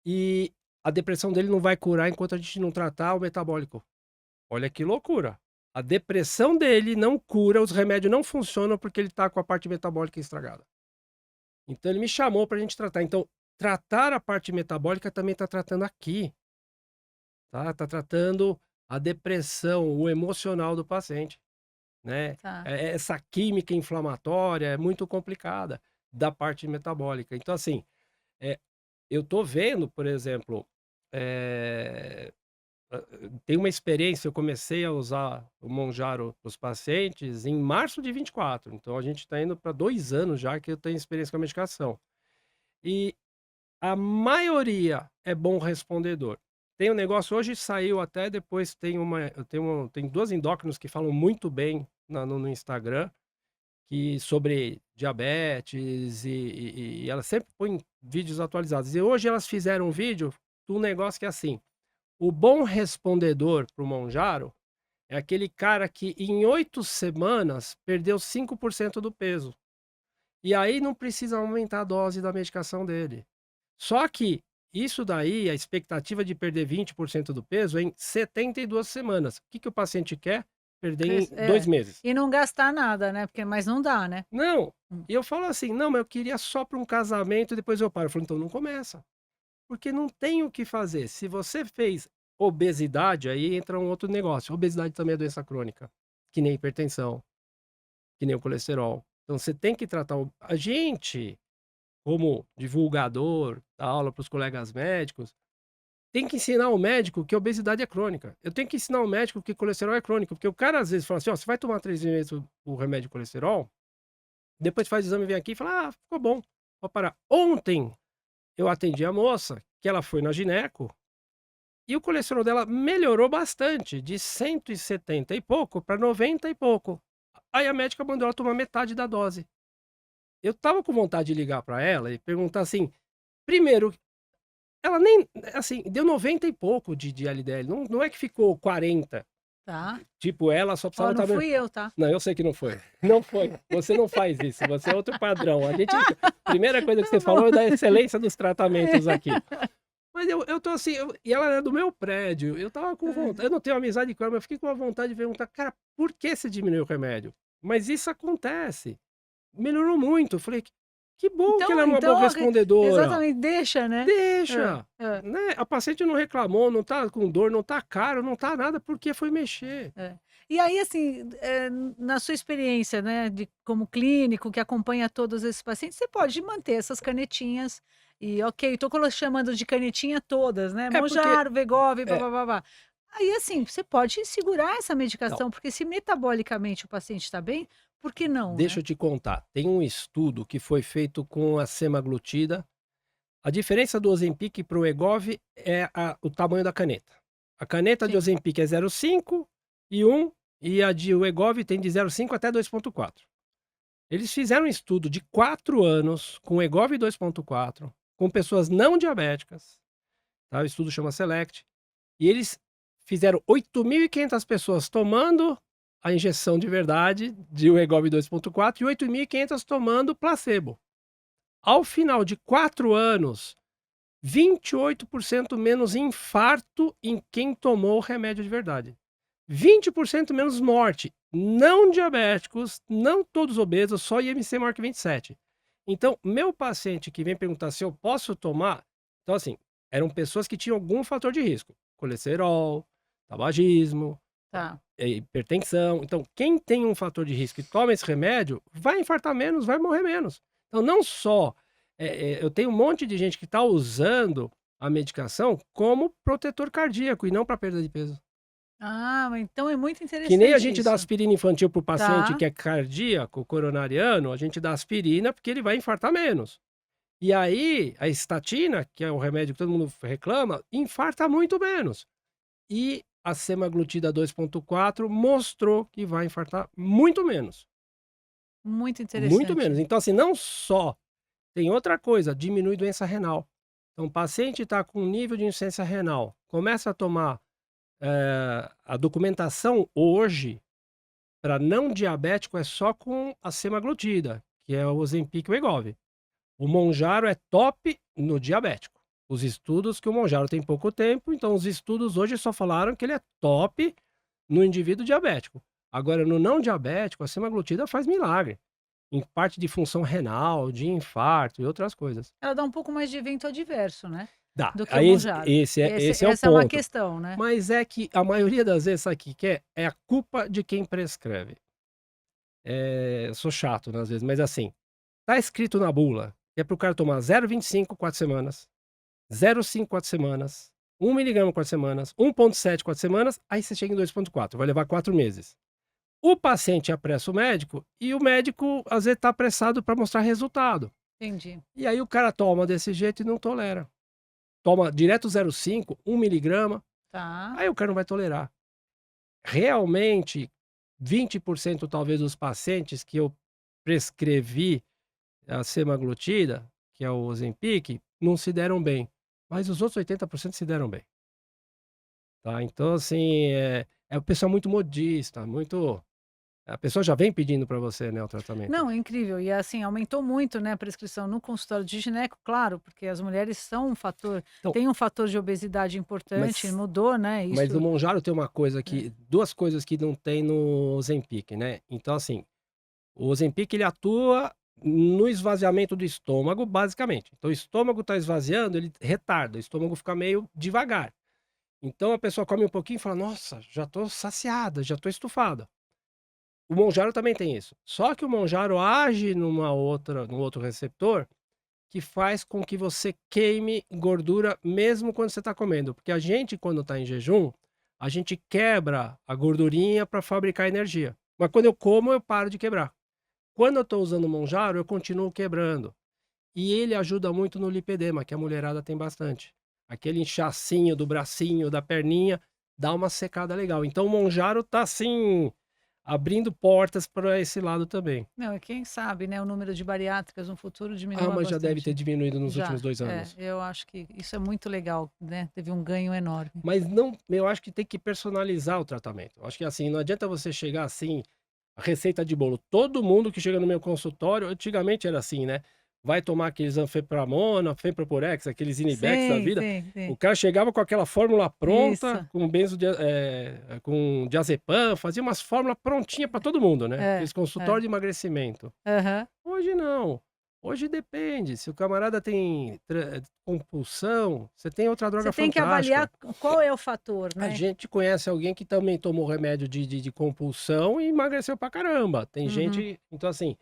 e a depressão dele não vai curar enquanto a gente não tratar o metabólico. Olha que loucura. A depressão dele não cura, os remédios não funcionam porque ele está com a parte metabólica estragada. Então ele me chamou para a gente tratar. Então, tratar a parte metabólica também está tratando aqui, tá? Está tratando a depressão, o emocional do paciente, né? Tá. Essa química inflamatória é muito complicada da parte metabólica. Então, assim, é, eu tô vendo, por exemplo, eh, tem uma experiência, eu comecei a usar o Monjaro para os pacientes em março de 24, então a gente está indo para 2 anos já que eu tenho experiência com a medicação. E a maioria é bom respondedor. Tem um negócio, hoje saiu até depois, tem 2 endócrinos que falam muito bem no Instagram, que sobre diabetes e elas sempre põem vídeos atualizados. E hoje elas fizeram um vídeo de um negócio que é assim: o bom respondedor para o Monjaro é aquele cara que em 8 semanas perdeu 5% do peso. E aí não precisa aumentar a dose da medicação dele. Só que isso daí, a expectativa de perder 20% do peso é em 72 semanas. O que que o paciente quer? Perder em Res 2 é. meses. E não gastar nada, né, porque mas não dá, né? Não, Hum. e eu falo assim: "Não, mas eu queria só para um casamento e depois eu paro". Eu falo: "Então não começa". Porque não tem o que fazer. Se você fez obesidade, aí entra um outro negócio. Obesidade também é doença crônica, que nem hipertensão, que nem o colesterol. Então você tem que tratar a gente, como divulgador, dá aula para os colegas médicos, tem que ensinar o médico que a obesidade é crônica. Eu tenho que ensinar o médico que colesterol é crônico, porque o cara às vezes fala assim: "Ó, você vai tomar 3 vezes o remédio de colesterol, depois faz o exame e vem aqui e fala: 'Ah, ficou bom, pode parar'". Ontem eu atendi a moça, que ela foi na gineco, e o colesterol dela melhorou bastante, de 170 e pouco para 90 e pouco. Aí a médica mandou ela tomar metade da dose. Eu estava com vontade de ligar para ela e perguntar assim, primeiro, ela nem, assim, deu 90 e pouco de LDL, não é que ficou 40, Tá. tipo, ela só Ó, precisava não estar. fui eu, tá? Não, eu sei que não foi. Não foi. Você não faz isso, você é outro padrão. Primeira coisa que Tá você bom. falou é da excelência dos tratamentos aqui. Mas eu tô assim, e ela era do meu prédio, eu tava com vontade, eu não tenho amizade com ela, mas eu fiquei com a vontade de perguntar: "Cara, por que você diminuiu o remédio?". Mas isso acontece, melhorou muito, eu falei: Que bom que ela é uma boa Então, respondedora". exatamente, deixa, né? Hã, Deixa, hã, né, a paciente não reclamou, não tá com dor, não tá caro, não tá nada, porque foi mexer. é. E aí, assim, na sua experiência, né, de como clínico que acompanha todos esses pacientes, você pode manter essas canetinhas e ok, tô chamando de canetinha todas, né, É porque Mounjaro, Wegovy, é, blá-blá-blá-blá. Aí, assim, você pode segurar essa não, medicação, porque se metabolicamente o paciente está bem, por que não, deixa né? eu te contar, tem um estudo que foi feito com a semaglutida. A diferença do Ozempic para o Wegovy é o tamanho da caneta. A caneta de Sim, Ozempic é 0,5 e 1, e a de Wegovy tem de 0,5 até 2,4. Eles fizeram um estudo de 4 anos com Wegovy 2,4, com pessoas não diabéticas, tá? O estudo chama SELECT, e eles fizeram 8.500 pessoas tomando a injeção de verdade de Wegovy 2,4 e 8.500 tomando placebo. Ao final de 4 anos, 28% menos infarto em quem tomou o remédio de verdade. 20% menos morte. Não diabéticos, não todos obesos, só IMC maior que 27. Então, meu paciente que vem perguntar se eu posso tomar, então assim, eram pessoas que tinham algum fator de risco, colesterol, tabagismo, tá. hipertensão. Então, quem tem um fator de risco e toma esse remédio, vai infartar menos, vai morrer menos. Então, não só eu tenho um monte de gente que está usando a medicação como protetor cardíaco e não para perda de peso. Ah, mas então é muito Que nem a interessante gente dá isso. aspirina infantil para o paciente Tá. que é cardíaco, coronariano, a gente dá aspirina porque ele vai infartar menos. E aí, a estatina, que é o remédio que todo mundo reclama, infarta muito menos. E a semaglutida 2,4 mostrou que vai infartar muito menos. Muito Muito interessante. menos. Então, assim, não só tem outra coisa, diminui doença renal. Então, o paciente está com nível de insuficiência renal, começa a tomar a documentação hoje para não diabético é só com a semaglutida, que é o Ozempic e o Wegovy. O Monjaro é top no diabético. Os estudos que o Monjaro tem pouco tempo, então os estudos hoje só falaram que ele é top no indivíduo diabético. Agora, no não diabético, a semaglutida faz milagre. Em parte de função renal, de infarto e outras coisas. Ela dá um pouco mais de evento adverso, né, Dá. do que o Aí Monjaro. esse é o Essa é uma ponto. questão, né. Mas é que a maioria das vezes, sabe o que que é? É a culpa de quem prescreve. Eu sou chato, né, às vezes, mas assim, tá escrito na bula que é para o cara tomar 0,25 4 semanas, 0,5 4 semanas, 1 miligrama 4 semanas, 1,7 4 semanas, aí você chega em 2,4, vai levar 4 meses. O paciente apressa o médico e o médico, às vezes, tá apressado para mostrar resultado. Entendi. E aí o cara toma desse jeito e não tolera. Toma direto 0,5, 1 miligrama, Tá. aí o cara não vai tolerar. Realmente, 20% talvez dos pacientes que eu prescrevi a semaglutida, que é o Ozempic, não se deram bem, mas os outros 80% se deram bem, tá. Então assim, é o pessoal muito modista, muito a pessoa já vem pedindo para você, né, o tratamento. Não, é incrível. E assim, aumentou muito, né, a prescrição no consultório de gineco, claro, porque as mulheres são um fator Então, tem um fator de obesidade importante, mas mudou, né, mas o isso Monjaro tem uma coisa é. que 2 coisas que não tem no Ozempic, né. Então assim, o Ozempic ele atua no esvaziamento do estômago, basicamente. Então o estômago está esvaziando, ele retarda, o estômago fica meio devagar. Então a pessoa come um pouquinho e fala: "Nossa, já estou saciada, já estou estufada". O Monjaro também tem isso. Só que o Monjaro age num outro receptor que faz com que você queime gordura mesmo quando você está comendo. Porque a gente, quando está em jejum, a gente quebra a gordurinha para fabricar energia. Mas quando eu como, eu paro de quebrar. Quando eu estou usando o Monjaro, eu continuo quebrando. E ele ajuda muito no lipedema, que a mulherada tem bastante. Aquele inchacinho do bracinho, da perninha, dá uma secada legal. Então o Monjaro tá assim, abrindo portas para esse lado também. Não, e quem sabe, né, o número de bariátricas no futuro Ah, diminua mas já deve ter bastante. diminuído nos últimos Já, 2 anos. eu acho que isso é muito legal, né, teve um ganho enorme. Mas não, eu acho que tem que personalizar o tratamento. Eu acho que assim, não adianta você chegar assim, a receita de bolo. Todo mundo que chega no meu consultório, antigamente era assim, né? Vai tomar aqueles anfepramona, fenproporex, aqueles Inibex da Sim, vida. sim, O sim. cara chegava com aquela fórmula pronta, Isso. com com diazepam, fazia umas fórmulas prontinha para todo mundo, né? É, Aqueles consultórios é. de emagrecimento. Aham. Hoje não. Hoje depende. Se o camarada tem compulsão, você tem outra Você droga tem que avaliar fantástica. qual é o fator, A né. gente conhece alguém que também tomou remédio de compulsão e emagreceu pra caramba. Tem Uhum, gente, então assim,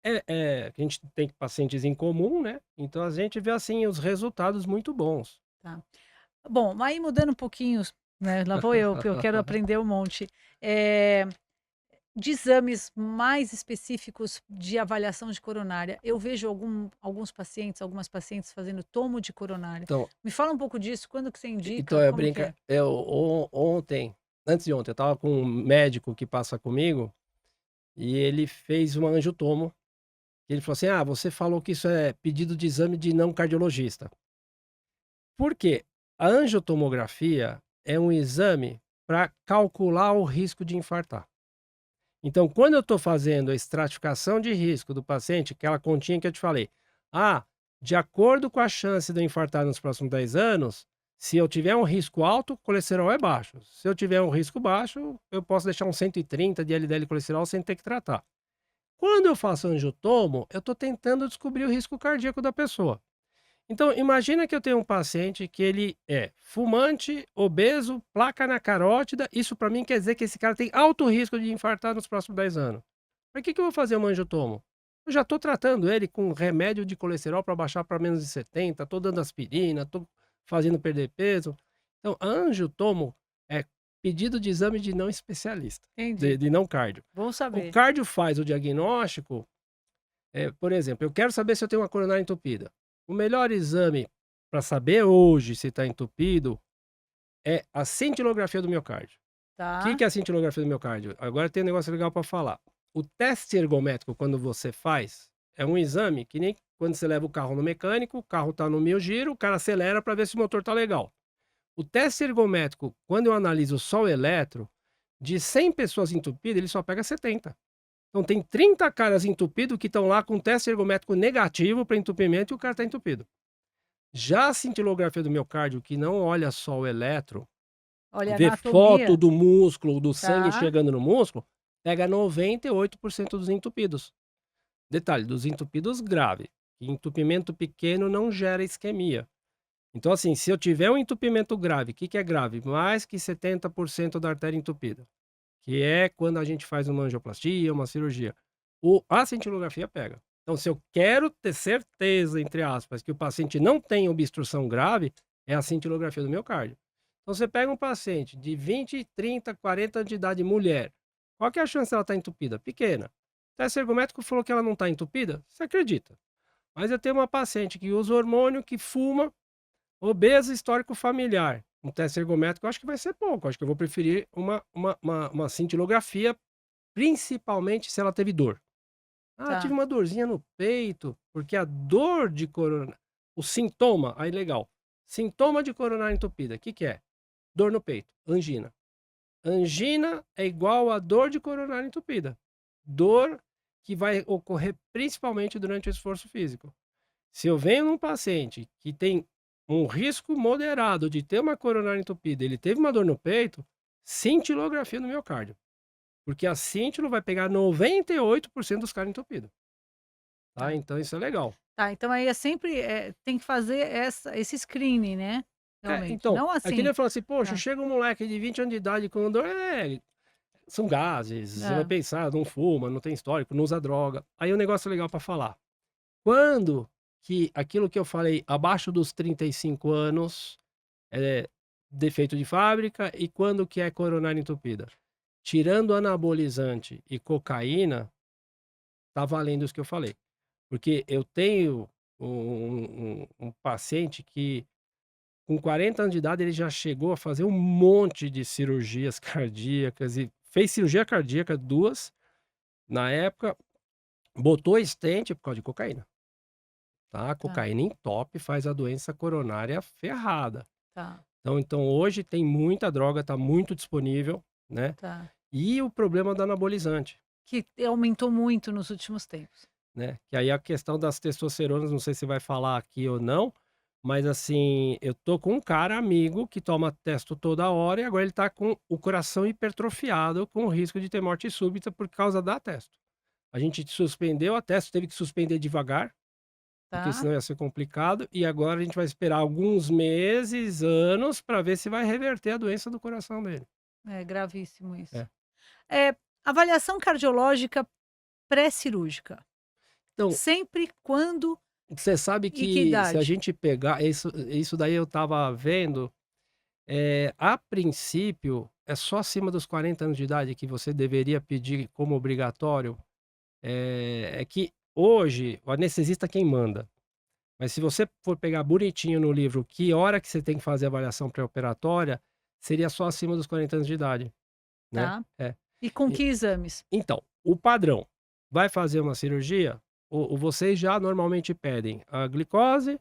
a gente tem pacientes em comum, né, então a gente vê, assim, os resultados muito bons. tá. Bom, aí mudando um pouquinho, né, lá vou eu, que eu quero aprender um monte. Eh, de exames mais específicos de avaliação de coronária, eu vejo alguns pacientes, algumas pacientes fazendo tomo de coronária. Então Me fala um pouco disso, quando que você então indica, é como que brinca é? eu ontem, antes de ontem, eu estava com um médico que passa comigo, e ele fez uma angiotomo, e ele falou assim: "Ah, você falou que isso é pedido de exame de não cardiologista". Por quê? A angiotomografia é um exame para calcular o risco de infartar. Então, quando eu estou fazendo a estratificação de risco do paciente, aquela continha que eu te falei, ah, de acordo com a chance de eu infartar nos próximos 10 anos, se eu tiver um risco alto, o colesterol é baixo. Se eu tiver um risco baixo, eu posso deixar um 130 de LDL colesterol sem ter que tratar. Quando eu faço angiotomo, eu estou tentando descobrir o risco cardíaco da pessoa. Então, imagina que eu tenho um paciente que ele é fumante, obeso, placa na carótida. Isso para mim quer dizer que esse cara tem alto risco de infartar nos próximos 10 anos. Para que eu vou fazer uma angiotomo? Eu já estou tratando ele com remédio de colesterol para baixar para menos de 70, estou dando aspirina, estou fazendo perder peso. Então, a angiotomo é pedido de exame de não especialista, Entendi, de não cardio. bom O saber. cardio faz o diagnóstico, por exemplo, eu quero saber se eu tenho uma coronária entupida. O melhor exame para saber hoje se está entupido é a cintilografia do miocárdio. O que Tá. que é a cintilografia do miocárdio? Agora tem um negócio legal para falar. O teste ergométrico, quando você faz, é um exame que nem quando você leva o carro no mecânico, o carro está no 1000 giro, o cara acelera para ver se o motor está legal. O teste ergométrico, quando eu analiso só o eletro, de 100 pessoas entupidas, ele só pega 70. Então tem 30 caras entupidos que estão lá com teste ergométrico negativo para entupimento e o cara está entupido. Já a cintilografia do miocárdio, que não olha só o eletro, Olha, vê foto anatomia. do músculo, do sangue Tá. chegando no músculo, pega 98% dos entupidos. Detalhe, dos entupidos grave. Entupimento pequeno não gera isquemia. Então, assim, se eu tiver um entupimento grave, o que que é grave? Mais que 70% da artéria entupida, que é quando a gente faz uma angioplastia, uma cirurgia. A cintilografia pega. Então, se eu quero ter certeza, entre aspas, que o paciente não tem obstrução grave, é a cintilografia do miocárdio. Então, você pega um paciente de 20, 30, 40 anos de idade, mulher. Qual que é a chance dela estar entupida? Pequena. O teste ergométrico falou que ela não está entupida? Você acredita. Mas eu tenho uma paciente que usa hormônio, que fuma, obesa, histórico familiar. Um teste ergométrico eu acho que vai ser pouco. Eu acho que eu vou preferir uma cintilografia, principalmente se ela teve dor. Ah, tive Tá. uma dorzinha no peito, porque a dor de o sintoma, aí legal. Sintoma de coronária entupida, o que que é? Dor no peito, angina. Angina é igual a dor de coronária entupida. Dor que vai ocorrer principalmente durante o esforço físico. Se eu venho num paciente que tem um risco moderado de ter uma coronária entupida, ele teve uma dor no peito, cintilografia no miocárdio. Porque a cintilo vai pegar 98% dos caras entupidos, tá? Tá. Então isso é legal. Tá, então aí é sempre, tem que fazer esse screening, né, realmente, Então, não aqui assim. ele falou assim: "Poxa, Tá. chega um moleque de 20 anos de idade com dor", são gases, você vai Hã. pensar, não fuma, não tem histórico, não usa droga. Aí um negócio legal para falar, quando que aquilo que eu falei, abaixo dos 35 anos, é defeito de fábrica e quando que é coronária entupida? Tirando anabolizante e cocaína, tá valendo isso que eu falei. Porque eu tenho um paciente que com 40 anos de idade ele já chegou a fazer um monte de cirurgias cardíacas e fez cirurgia cardíaca 2 na época, botou stent por causa de cocaína, tá. Tá. Cocaína entope, faz a doença coronária ferrada. Tá. Então hoje tem muita droga, tá muito disponível, né. Tá. E o problema do anabolizante, Que aumentou muito nos últimos tempos. né, que aí a questão das testosteronas, não sei se vai falar aqui ou não, mas assim, eu tô com um cara amigo que toma testo toda hora e agora ele tá com o coração hipertrofiado, com risco de ter morte súbita por causa da testo. A gente suspendeu a testo, teve que suspender devagar, porque Tá. senão ia ser complicado, e agora a gente vai esperar alguns meses, anos, para ver se vai reverter a doença do coração dele. É gravíssimo isso. É. É avaliação cardiológica pré-cirúrgica, Então, sempre quando você sabe e que que se a idade? gente pegar isso daí eu estava vendo, a princípio, é só acima dos 40 anos de idade que você deveria pedir como obrigatório, é que hoje o anestesista é quem manda, mas se você for pegar bonitinho no livro que hora que você tem que fazer a avaliação pré-operatória, seria só acima dos 40 anos de idade, né. Tá. É. E com E que exames? então, o padrão, vai fazer uma cirurgia, o vocês já normalmente pedem a glicose,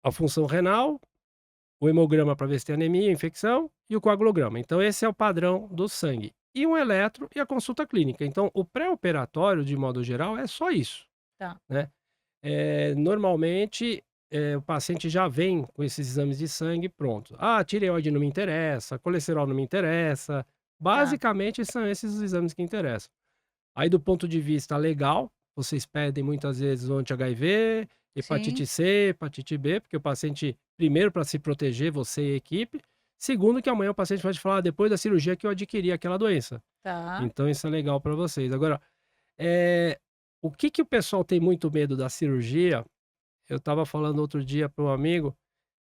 a função renal, o hemograma para ver se tem anemia, infecção e o coagulograma. Então esse é o padrão do sangue. E um eletro e a consulta clínica. Então o pré-operatório, de modo geral, é só isso, Tá. né. Normalmente, o paciente já vem com esses exames de sangue pronto. "Ah, tireoide não me interessa, colesterol não me interessa", Tá. basicamente são esses os exames que interessam. Aí do ponto de vista legal, vocês pedem muitas vezes o anti-HIV, Sim. hepatite C, hepatite B, porque o paciente, primeiro para se proteger, você e a equipe, segundo que amanhã o paciente pode falar: "Ah, depois da cirurgia que eu adquiri aquela doença". Tá. Então isso é legal para vocês. Agora, eh, o que que o pessoal tem muito medo da cirurgia, eu estava falando outro dia para um amigo,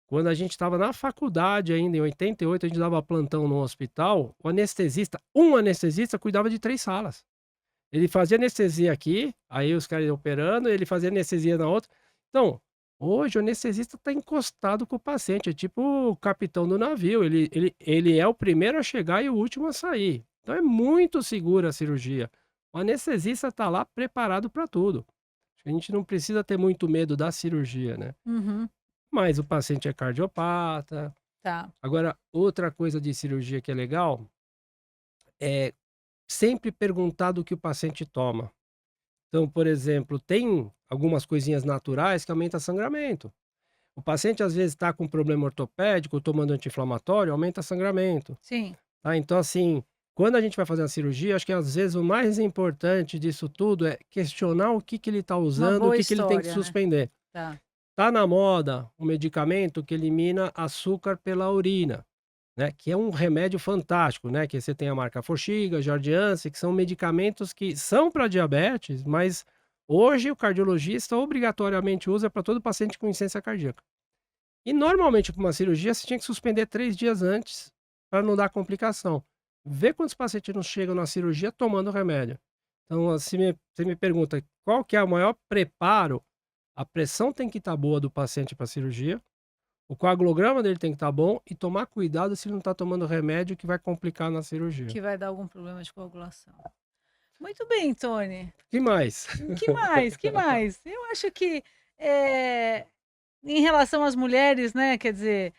quando a gente estava na faculdade ainda, em 88, a gente dava plantão no hospital, o anestesista, um anestesista cuidava de 3 salas. Ele fazia anestesia aqui, aí os caras iam operando, ele fazia anestesia na outra. Então, Hoje o anestesista está encostado com o paciente, é tipo o capitão do navio, ele é o primeiro a chegar e o último a sair. Então é muito segura a cirurgia. O anestesista está lá preparado para tudo. A gente não precisa ter muito medo da cirurgia, né. Uhum. Mas o paciente é cardiopata. Tá. Agora, outra coisa de cirurgia que é legal, é sempre perguntar do que o paciente toma. Então, por exemplo, tem algumas coisinhas naturais que aumenta sangramento. O paciente às vezes está com problema ortopédico, tomando anti-inflamatório, aumenta sangramento, Sim, tá. Então assim, quando a gente vai fazer uma cirurgia, acho que às vezes o mais importante disso tudo é questionar o que que ele está uma usando, o boa que que ele tem que história, né. suspender. Tá. Tá na moda um medicamento que elimina açúcar pela urina, né, que é um remédio fantástico, né, que você tem a marca Forxiga, Jardiance, que são medicamentos que são para diabetes, mas hoje o cardiologista obrigatoriamente usa para todo paciente com insuficiência cardíaca. E normalmente para uma cirurgia você tinha que suspender 3 dias antes, para não dar complicação. Vê quantos pacientes não chegam na cirurgia tomando remédio. Então, se você me pergunta qual que é o maior preparo, a pressão tem que estar boa do paciente para a cirurgia, o coagulograma dele tem que estar bom e tomar cuidado se ele não está tomando remédio que vai complicar na cirurgia. Que vai dar algum problema de coagulação. Muito bem, Tony. Que mais? Que mais? Que mais? Eu acho que, eh, em relação às mulheres, né, quer dizer,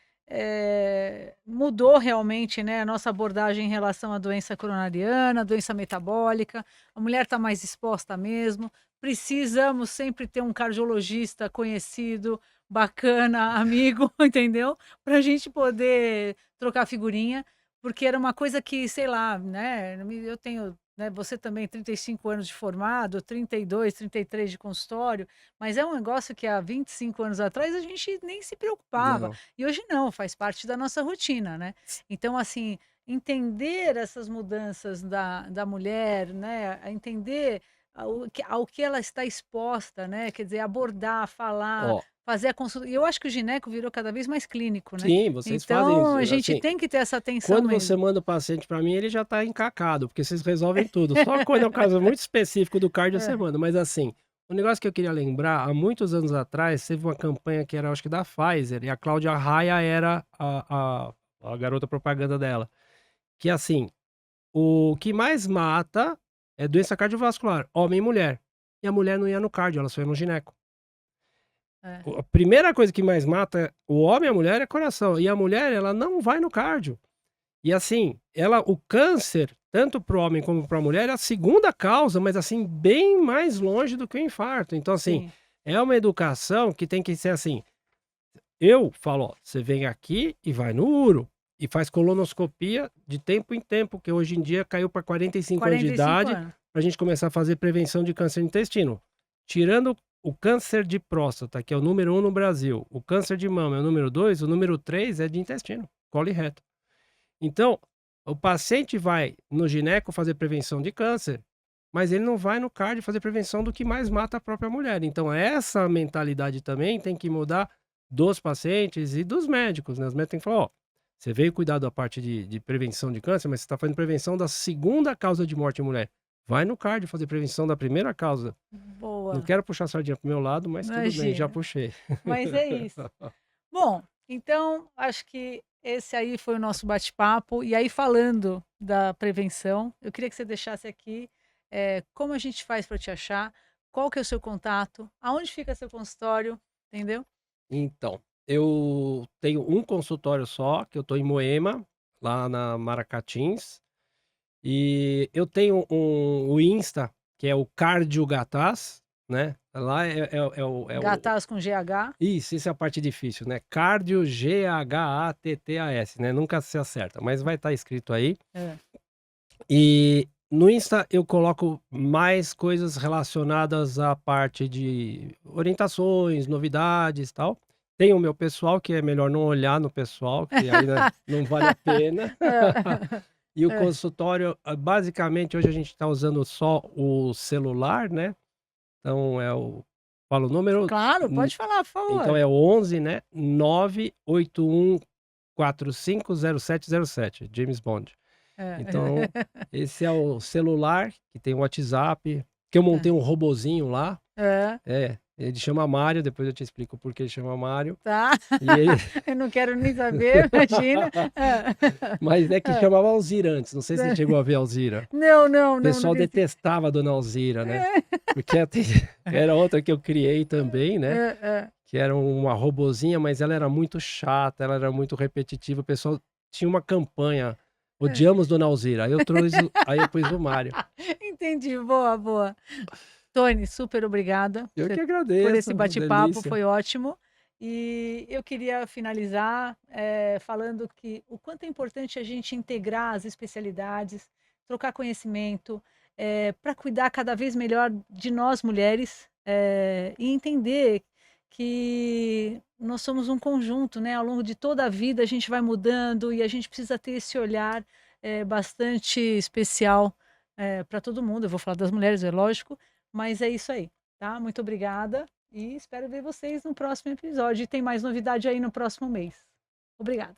mudou realmente, né, a nossa abordagem em relação à doença coronariana, doença metabólica. A mulher está mais exposta mesmo. Precisamos sempre ter um cardiologista conhecido, bacana, amigo, entendeu? Para a gente poder trocar figurinha, porque era uma coisa que, sei lá, né, eu tenho, né, você também 35 anos de formado, 32, 33 de consultório, mas é um negócio que há 25 anos atrás a gente nem se preocupava. Não. E hoje não, faz parte da nossa rotina, né. Então, assim, entender essas mudanças da mulher, né, a entender ao que ela está exposta, né, quer dizer, abordar, falar, Ó, fazer a consulta, e eu acho que o gineco virou cada vez mais clínico, né. sim, vocês fazem Então isso, a gente assim. tem que ter essa atenção Quando você mesmo. manda o paciente para mim, ele já está encacado, porque vocês resolvem tudo. Só quando é um caso muito específico do cardio você É. manda. Mas assim, o negócio que eu queria lembrar, há muitos anos atrás, teve uma campanha que era, acho que da Pfizer, e a Cláudia Raia era a garota propaganda dela. Que assim, o que mais mata é doença cardiovascular, homem e mulher. E a mulher não ia no cardio, ela só ia no gineco. É, A primeira coisa que mais mata o homem e a mulher é coração. E a mulher, ela não vai no cardio. E assim, o câncer, tanto para o homem como para a mulher, é a segunda causa, mas assim, bem mais longe do que o infarto. Então, assim, sim. é uma educação que tem que ser assim. Eu falo, ó, você vem aqui e vai no uro e faz colonoscopia de tempo em tempo, que hoje em dia caiu para 45 anos de 45 idade, anos. para a gente começar a fazer prevenção de câncer de intestino. Tirando o câncer de próstata, que é o número 1 no Brasil, o câncer de mama é o número 2, o número 3 é de intestino, colo e reto. Então, o paciente vai no gineco fazer prevenção de câncer, mas ele não vai no cardio fazer prevenção do que mais mata a própria mulher. Então, essa mentalidade também tem que mudar dos pacientes e dos médicos, né? Os médicos têm que falar: ó, você veio cuidar da parte de prevenção de câncer, mas você está fazendo prevenção da segunda causa de morte em mulher. Vai no cardio fazer prevenção da primeira causa. Não Boa, quero puxar a sardinha pro meu lado, mas tudo bem, já imagina. puxei. Mas é isso. Bom, então acho que esse aí foi o nosso bate-papo. E aí, falando da prevenção, eu queria que você deixasse aqui, como a gente faz para te achar, qual que é o seu contato, aonde fica seu consultório, entendeu? Então, eu tenho um consultório só, que eu tô em Moema, lá na Maracatins, e eu tenho o Insta, que é o Cardiogataz, né, lá é o Gataz com GH. isso é a parte difícil, né, Cardio G-H-A-T-T-A-S, né, nunca se acerta, mas vai estar escrito aí. É. E no Insta eu coloco mais coisas relacionadas à parte de orientações, novidades, e tal. Tem o meu pessoal, que é melhor não olhar no pessoal, que aí, né, não vale a pena. E o É. consultório, basicamente hoje a gente está usando só o celular, né, então falo o número, Claro, hum, pode falar, por então favor. é o 11, né, 981450707, James Bond. Então, É. esse é o celular, que tem o WhatsApp, que eu montei um robozinho lá. É. É, Ele chama Mário, depois eu te explico por que ele chama Mário. Tá. E ele Eu não quero nem saber, imagina. Hã. mas é que Hã. chamava Alzira antes, não sei se você chegou a ver Alzira. Não, não, O não, não pessoal vi sim. detestava a dona Alzira, né, porque era outra que eu criei também, né, Hã, hã. que era uma robozinha, mas ela era muito chata, ela era muito repetitiva, o pessoal tinha uma campanha: Hã. "Odiamos dona Alzira", aí eu pus o Mário. Entendi, boa, boa. Tony, super obrigada Eu que por esse agradeço, bate-papo, delícia. foi ótimo. E eu queria finalizar, falando que o quanto é importante a gente integrar as especialidades, trocar conhecimento, para cuidar cada vez melhor de nós mulheres, e entender que nós somos um conjunto, né, ao longo de toda a vida a gente vai mudando e a gente precisa ter esse olhar, bastante especial, pra todo mundo. Eu vou falar das mulheres, é lógico, mas é isso aí, tá? Muito obrigada e espero ver vocês no próximo episódio. E tem mais novidade aí no próximo mês. Obrigada.